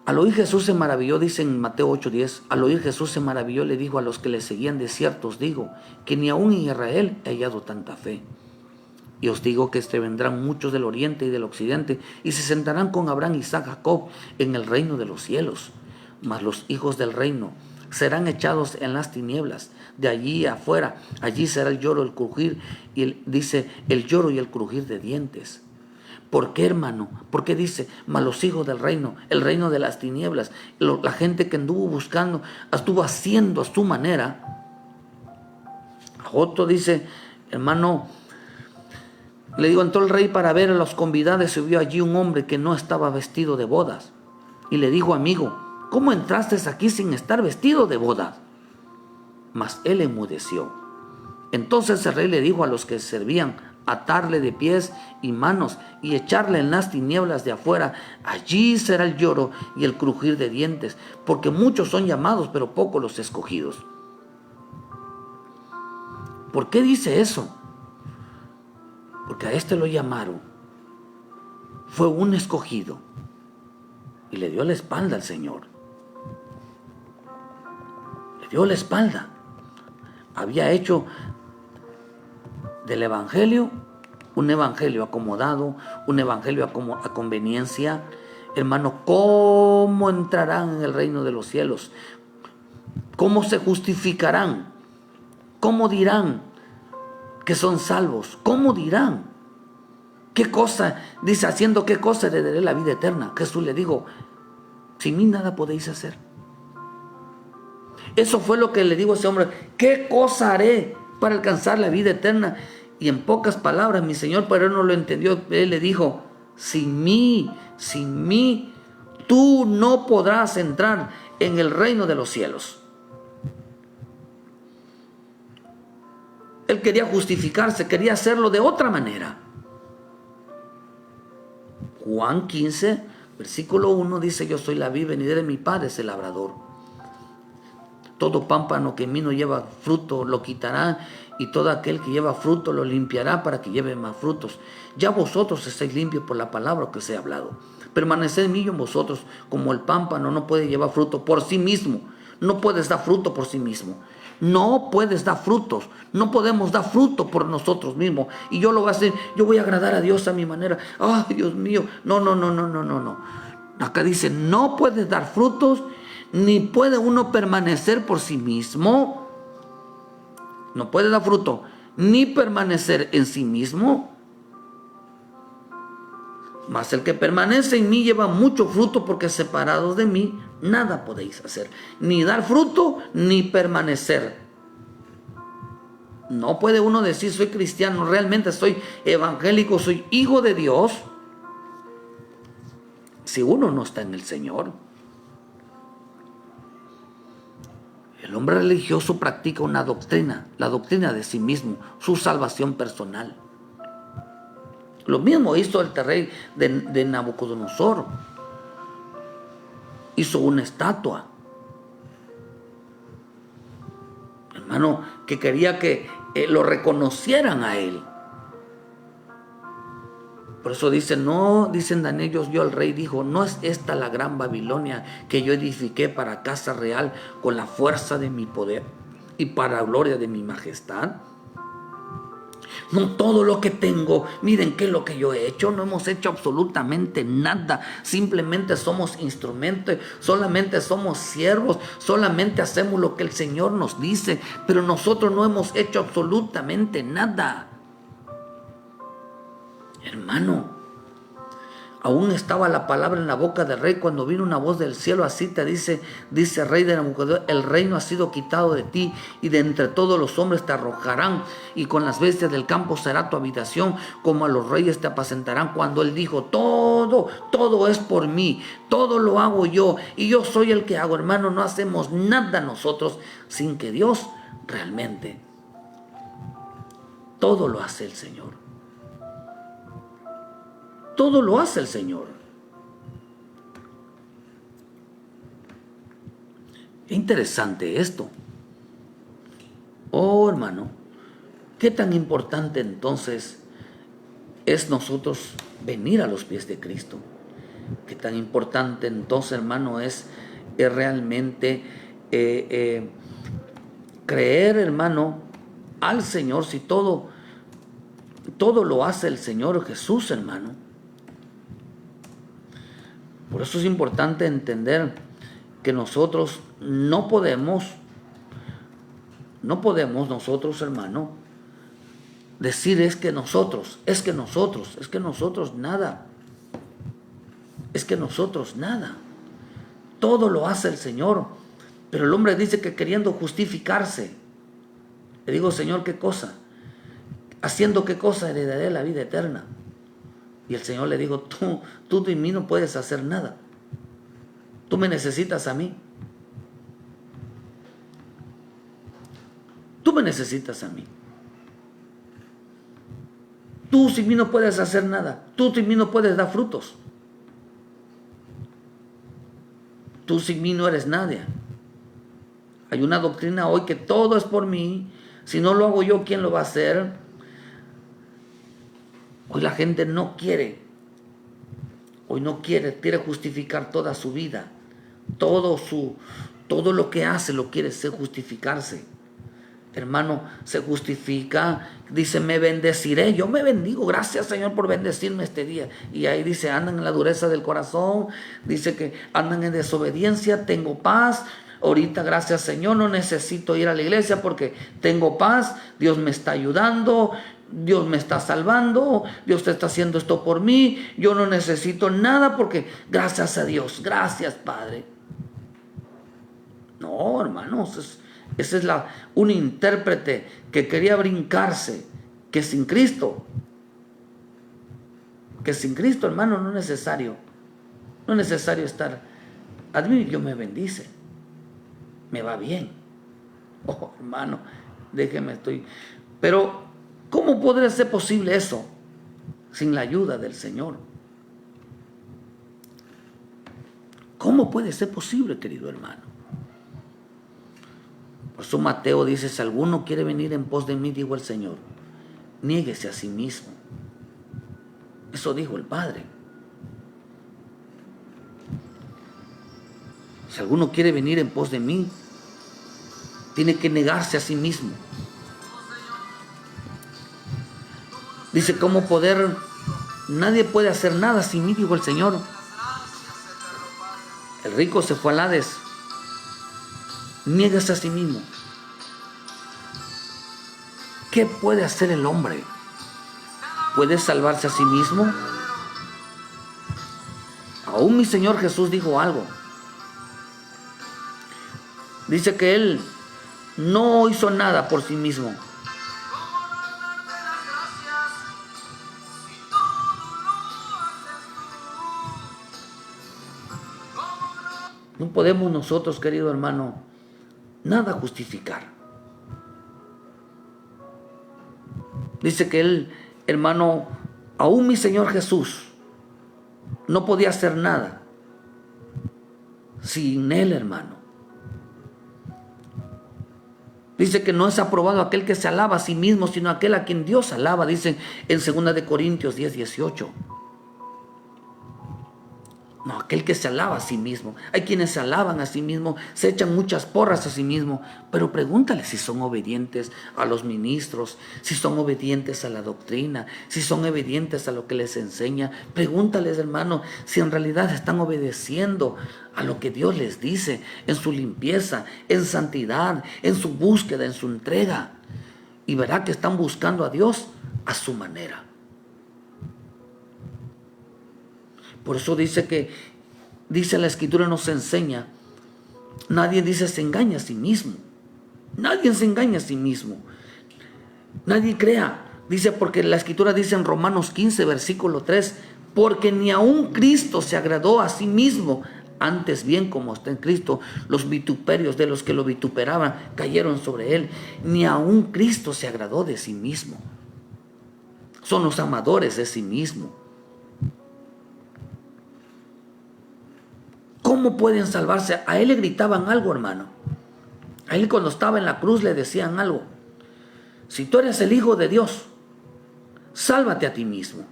al oír Jesús se maravilló, dice en Mateo 8:10, al oír Jesús se maravilló, le dijo a los que le seguían, de cierto os digo, que ni aún en Israel he hallado tanta fe. Y os digo que vendrán muchos del oriente y del occidente, y se sentarán con Abraham, Isaac, Jacob, en el reino de los cielos. Mas los hijos del reino serán echados en las tinieblas. De allí afuera, allí será el lloro, el crujir, y dice el lloro y el crujir de dientes. ¿Por qué, hermano? ¿Por qué dice, los hijos del reino, el reino de las tinieblas? La gente que anduvo buscando, estuvo haciendo a su manera. Otro dice, hermano, le digo, entró el rey para ver a los convidados y vio allí un hombre que no estaba vestido de bodas. Y le dijo, amigo, ¿cómo entraste aquí sin estar vestido de bodas? Mas él enmudeció. Entonces el rey le dijo a los que servían, atarle de pies y manos y echarle en las tinieblas de afuera. Allí será el lloro y el crujir de dientes, porque muchos son llamados, pero pocos los escogidos. ¿Por qué dice eso? Porque a este lo llamaron. Fue un escogido y le dio la espalda al Señor. Le dio la espalda. Había hecho del evangelio un evangelio acomodado, un evangelio a conveniencia. Hermano, ¿cómo entrarán en el reino de los cielos? ¿Cómo se justificarán? ¿Cómo dirán que son salvos? ¿Cómo dirán? ¿Qué cosa? Dice, haciendo qué cosa heredaré la vida eterna. Jesús le dijo, sin mí nada podéis hacer. Eso fue lo que le dijo a ese hombre. ¿Qué cosa haré para alcanzar la vida eterna? Y en pocas palabras, mi Señor, pero él no lo entendió. Él le dijo, sin mí, tú no podrás entrar en el reino de los cielos. Él quería justificarse, quería hacerlo de otra manera. Juan 15, versículo 1 dice, yo soy la vid venidera de mi Padre es el labrador. Todo pámpano que en mí no lleva fruto lo quitará, y todo aquel que lleva fruto lo limpiará para que lleve más frutos. Ya vosotros estáis limpios por la palabra que os he hablado. Permaneced en mí y en vosotros, como el pámpano no puede llevar fruto por sí mismo. No puedes dar fruto por sí mismo. No puedes dar frutos. No podemos dar fruto por nosotros mismos. Y yo lo voy a hacer, yo voy a agradar a Dios a mi manera. Ay, Dios mío. No. Acá dice, no puedes dar frutos, ni puede uno permanecer por sí mismo. No puede dar fruto, ni permanecer en sí mismo. Mas el que permanece en mí lleva mucho fruto, porque separados de mí nada podéis hacer. Ni dar fruto, ni permanecer. No puede uno decir soy cristiano, realmente soy evangélico, soy hijo de Dios, si uno no está en el Señor. El hombre religioso practica una doctrina, la doctrina de sí mismo, su salvación personal. Lo mismo hizo el rey de Nabucodonosor. Hizo una estatua. Hermano, que quería que lo reconocieran a él. Por eso dicen, no, dicen ellos, yo el rey dijo, no es esta la gran Babilonia que yo edifiqué para casa real con la fuerza de mi poder y para gloria de mi majestad. No todo lo que tengo, miren qué es lo que yo he hecho, no hemos hecho absolutamente nada, simplemente somos instrumentos, solamente somos siervos, solamente hacemos lo que el Señor nos dice, pero nosotros no hemos hecho absolutamente nada. Hermano, aún estaba la palabra en la boca del rey cuando vino una voz del cielo, así te dice rey de Nabucodonosor, el reino ha sido quitado de ti y de entre todos los hombres te arrojarán, y con las bestias del campo será tu habitación, como a los reyes te apacentarán. Cuando él dijo, todo es por mí, todo lo hago yo, y yo soy el que hago. Hermano, no hacemos nada nosotros sin que Dios realmente, todo lo hace el Señor. Todo lo hace el Señor. Qué interesante esto. Oh, hermano, qué tan importante entonces es nosotros venir a los pies de Cristo. Qué tan importante entonces, hermano, es realmente creer, hermano, al Señor, si todo lo hace el Señor Jesús, hermano. Por eso es importante entender que nosotros no podemos nosotros, hermano, decir es que nosotros, nada. Es que nosotros nada. Todo lo hace el Señor. Pero el hombre dice que queriendo justificarse. Le digo, Señor, ¿qué cosa? ¿Haciendo qué cosa heredaré la vida eterna? Y el Señor le dijo, tú de mí no puedes hacer nada. Tú me necesitas a mí. Tú me necesitas a mí. Tú sin mí no puedes hacer nada. Tú sin mí no puedes dar frutos. Tú sin mí no eres nadie. Hay una doctrina hoy que todo es por mí. Si no lo hago yo, ¿quién lo va a hacer? Hoy la gente no quiere. Hoy no quiere justificar toda su vida. Todo lo que hace lo quiere justificarse. Hermano, se justifica, dice, me bendeciré. Yo me bendigo, gracias Señor por bendecirme este día. Y ahí dice, andan en la dureza del corazón, dice que andan en desobediencia, tengo paz. Ahorita, gracias Señor, no necesito ir a la iglesia porque tengo paz, Dios me está ayudando, Dios me está salvando, Dios está haciendo esto por mí, yo no necesito nada porque gracias a Dios, gracias Padre. No, hermanos, esa es un intérprete que quería brincarse, que sin Cristo, hermano, no es necesario estar. A mí Dios me bendice, me va bien. Oh, hermano, pero ¿cómo podría ser posible eso sin la ayuda del Señor? ¿Cómo puede ser posible, querido hermano? Por eso Mateo dice, si alguno quiere venir en pos de mí, dijo el Señor, niéguese a sí mismo. Eso dijo el Padre. Si alguno quiere venir en pos de mí, tiene que negarse a sí mismo. Dice, nadie puede hacer nada sin mí, dijo el Señor. El rico se fue al Hades. Niéguese a sí mismo. ¿Qué puede hacer el hombre? ¿Puede salvarse a sí mismo? Aún mi Señor Jesús dijo algo. Dice que Él no hizo nada por sí mismo. No podemos nosotros, querido hermano, nada justificar. Dice que Él, hermano, aún mi Señor Jesús no podía hacer nada sin Él, hermano. Dice que no es aprobado aquel que se alaba a sí mismo, sino aquel a quien Dios alaba, dice en 2 de Corintios 10:18. No, aquel que se alaba a sí mismo. Hay quienes se alaban a sí mismo, se echan muchas porras a sí mismo, pero pregúntale si son obedientes a los ministros, si son obedientes a la doctrina, si son obedientes a lo que les enseña. Pregúntales, hermano, si en realidad están obedeciendo a lo que Dios les dice, en su limpieza, en santidad, en su búsqueda, en su entrega. Y verá que están buscando a Dios a su manera. Por eso dice la Escritura, nos enseña, nadie se engaña a sí mismo. Nadie se engaña a sí mismo. Nadie crea. Dice, porque la Escritura dice en Romanos 15, versículo 3, porque ni aun Cristo se agradó a sí mismo. Antes bien, como está en Cristo, los vituperios de los que lo vituperaban cayeron sobre Él. Ni aun Cristo se agradó de sí mismo. Son los amadores de sí mismo. ¿Cómo pueden salvarse? A Él le gritaban algo, hermano. A Él cuando estaba en la cruz le decían algo. Si tú eres el Hijo de Dios, sálvate a ti mismo.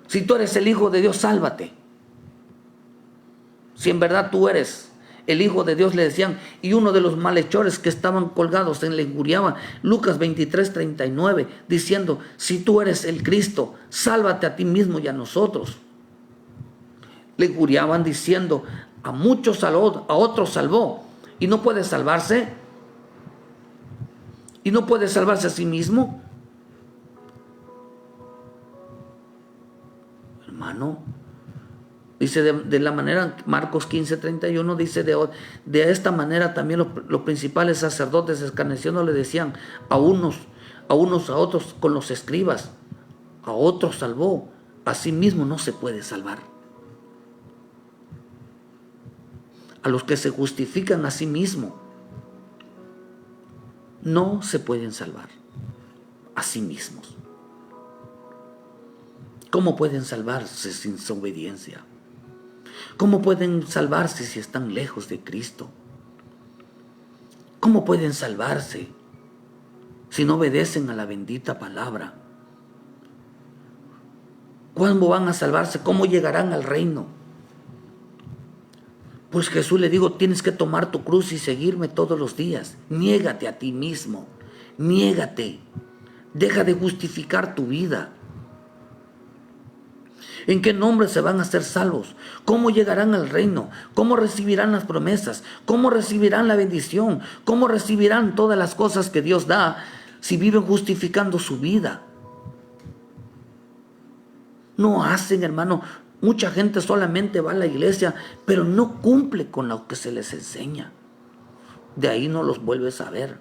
Si tú eres el Hijo de Dios, sálvate. Si en verdad tú eres el Hijo de Dios, le decían. Y uno de los malhechores que estaban colgados le injuriaba, Lucas 23:39, diciendo, si tú eres el Cristo, sálvate a ti mismo y a nosotros. Le injuriaban diciendo: a muchos salvó, a otros salvó, y no puede salvarse. ¿Y no puede salvarse a sí mismo? Hermano, dice de la manera, Marcos 15:31 dice: de esta manera también los principales sacerdotes, escarneciendo, le decían a unos a otros con los escribas: a otros salvó, a sí mismo no se puede salvar. A los que se justifican a sí mismo no se pueden salvar a sí mismos. ¿Cómo pueden salvarse sin su obediencia? ¿Cómo pueden salvarse si están lejos de Cristo? ¿Cómo pueden salvarse si no obedecen a la bendita palabra? ¿Cuándo van a salvarse? ¿Cómo llegarán al reino? Pues Jesús le dijo: tienes que tomar tu cruz y seguirme todos los días. Niégate a ti mismo. Niégate. Deja de justificar tu vida. ¿En qué nombre se van a ser salvos? ¿Cómo llegarán al reino? ¿Cómo recibirán las promesas? ¿Cómo recibirán la bendición? ¿Cómo recibirán todas las cosas que Dios da si viven justificando su vida? No hacen, hermano. Mucha gente solamente va a la iglesia, pero no cumple con lo que se les enseña. De ahí no los vuelves a ver.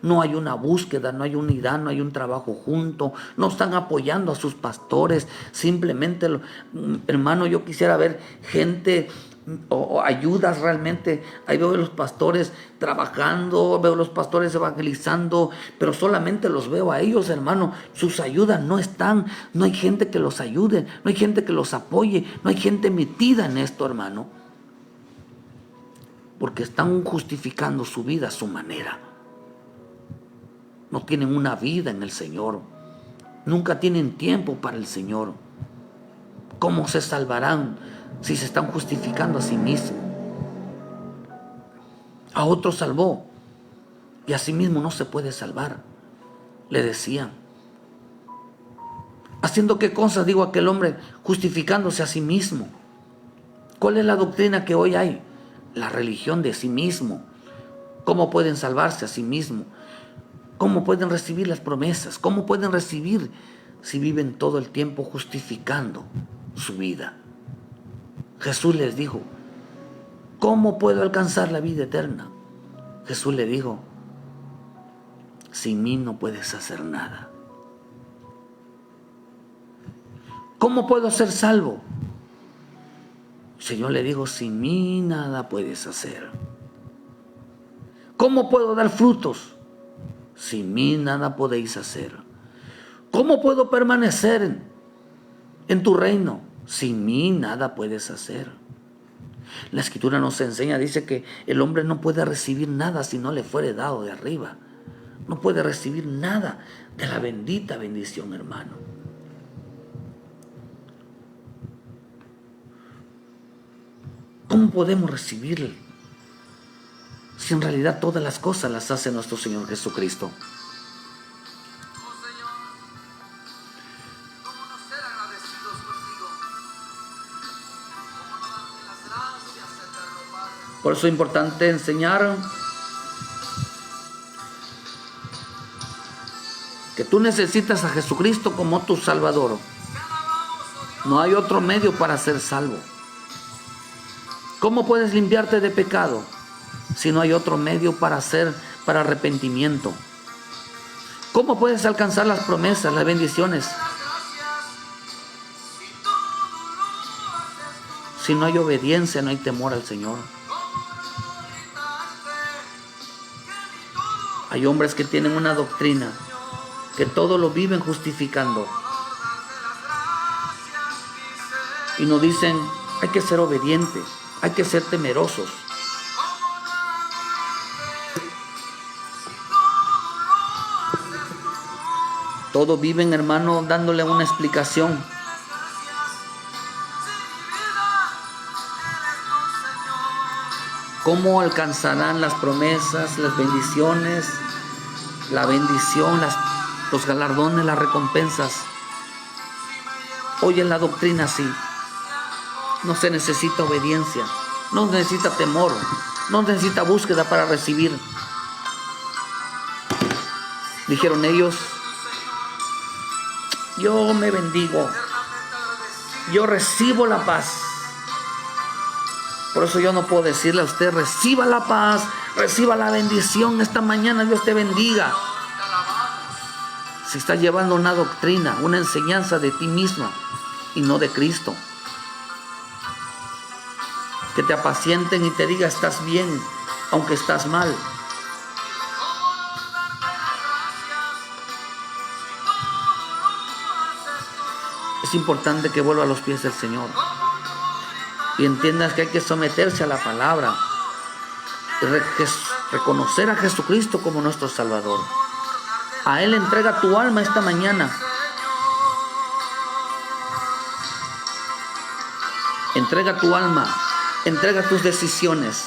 No hay una búsqueda, no hay unidad, no hay un trabajo junto. No están apoyando a sus pastores. Simplemente, hermano, yo quisiera ver gente o ayudas realmente. Ahí veo a los pastores trabajando, veo a los pastores evangelizando, pero solamente los veo a ellos, hermano. Sus ayudas no están. No hay gente que los ayude, no hay gente que los apoye, no hay gente metida en esto, hermano. Porque están justificando su vida a su manera. No tienen una vida en el Señor. Nunca tienen tiempo para el Señor. ¿Cómo se salvarán si se están justificando a sí mismos? A otros salvó y a sí mismo no se puede salvar, le decían. ¿Haciendo qué cosas? Digo, aquel hombre justificándose a sí mismo. ¿Cuál es la doctrina que hoy hay? La religión de sí mismo. ¿Cómo pueden salvarse a sí mismo? ¿Cómo pueden recibir las promesas? ¿Cómo pueden recibir si viven todo el tiempo justificando su vida? Jesús les dijo: ¿cómo puedo alcanzar la vida eterna? Jesús le dijo: sin mí no puedes hacer nada. ¿Cómo puedo ser salvo? El Señor le dijo: sin mí nada puedes hacer. ¿Cómo puedo dar frutos? Sin mí nada podéis hacer. ¿Cómo puedo permanecer en tu reino? Sin mí nada puedes hacer. La Escritura nos enseña, dice que el hombre no puede recibir nada si no le fuere dado de arriba. No puede recibir nada de la bendita bendición, hermano. ¿Cómo podemos recibir si en realidad todas las cosas las hace nuestro Señor Jesucristo? Por eso es importante enseñar que tú necesitas a Jesucristo como tu Salvador. No hay otro medio para ser salvo. ¿Cómo puedes limpiarte de pecado si no hay otro medio para arrepentimiento? ¿Cómo puedes alcanzar las promesas, las bendiciones, si no hay obediencia, no hay temor al Señor? Hay hombres que tienen una doctrina que todo lo viven justificando y nos dicen: hay que ser obedientes, hay que ser temerosos. Todo viven, hermano, dándole una explicación. ¿Cómo alcanzarán las promesas, las bendiciones, la bendición, los galardones, las recompensas? Hoy en la doctrina así. No se necesita obediencia, no necesita temor, no necesita búsqueda para recibir. Dijeron ellos: yo me bendigo, yo recibo la paz. Por eso yo no puedo decirle a usted: reciba la paz, reciba la bendición esta mañana, Dios te bendiga. Si estás llevando una doctrina, una enseñanza de ti misma y no de Cristo. Que te apacienten y te diga: estás bien, aunque estás mal. Es importante que vuelva a los pies del Señor y entiendas que hay que someterse a la palabra y reconocer a Jesucristo como nuestro Salvador. A Él entrega tu alma esta mañana. Entrega tu alma, entrega tus decisiones,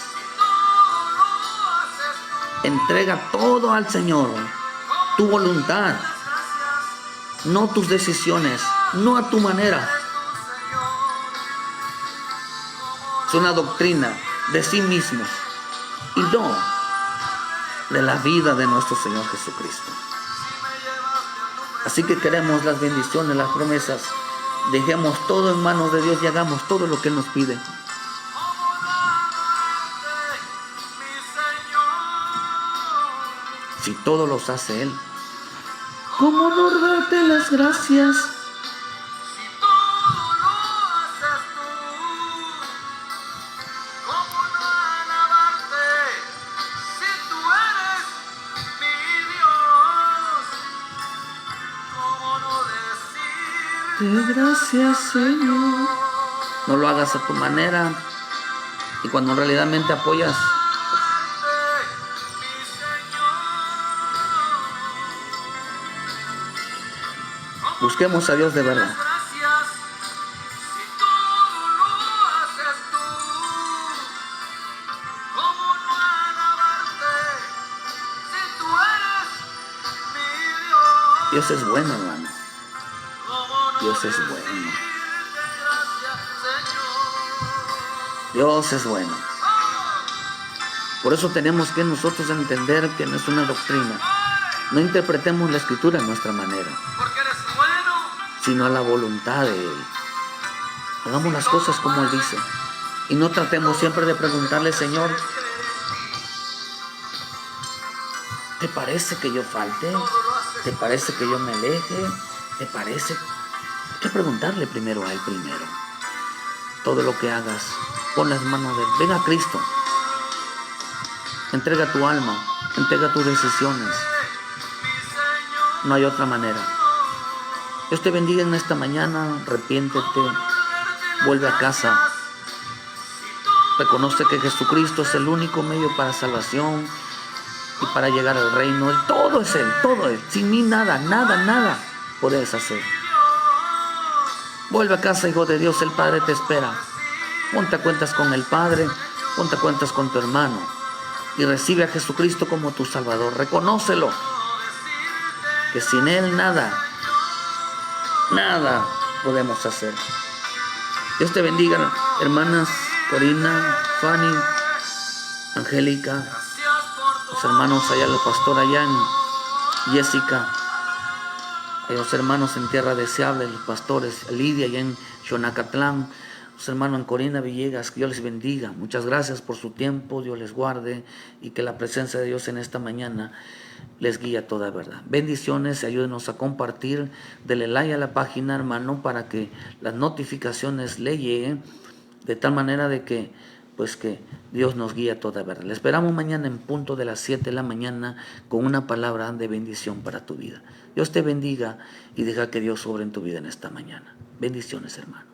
entrega todo al Señor, tu voluntad, no tus decisiones, no a tu manera. Es una doctrina de sí mismos y no de la vida de nuestro Señor Jesucristo. Así que queremos las bendiciones, las promesas. Dejemos todo en manos de Dios y hagamos todo lo que Él nos pide. Si todo los hace Él, ¿cómo no darte las gracias? Gracias, Señor. No lo hagas a tu manera y cuando realmente apoyas, busquemos a Dios de verdad. Dios es bueno, hermano. Dios es bueno. Dios es bueno. Por eso tenemos que nosotros entender que no es una doctrina. No interpretemos la Escritura a nuestra manera, sino a la voluntad de Él. Hagamos las cosas como Él dice. Y no tratemos siempre de preguntarle: Señor, ¿te parece que yo falte? ¿Te parece que yo me aleje? ¿Te parece? Hay que preguntarle primero a Él primero. Todo lo que hagas, pon las manos de Él. Ven a Cristo. Entrega tu alma, entrega tus decisiones. No hay otra manera. Dios te bendiga en esta mañana. Arrepiéntete, vuelve a casa. Reconoce que Jesucristo es el único medio para salvación y para llegar al reino. Todo es Él, todo es. Sin mí nada puedes hacer. Vuelve a casa, hijo de Dios, el Padre te espera. Ponte a cuentas con el Padre, ponte a cuentas con tu hermano y recibe a Jesucristo como tu Salvador. Reconócelo, que sin Él nada podemos hacer. Dios te bendiga, hermanas Corina, Fanny, Angélica, los hermanos allá, el pastor allá en Jessica, los hermanos en Tierra Deseable, los pastores, Lidia allá en Xonacatlán, los hermanos en Corina Villegas, que Dios les bendiga. Muchas gracias por su tiempo, Dios les guarde y que la presencia de Dios en esta mañana les guíe a toda verdad. Bendiciones, ayúdenos a compartir, denle like a la página, hermano, para que las notificaciones le lleguen de tal manera de que que Dios nos guíe a toda verdad. Le esperamos mañana en punto de las 7 de la mañana con una palabra de bendición para tu vida. Dios te bendiga y deja que Dios sobre en tu vida en esta mañana. Bendiciones, hermanos.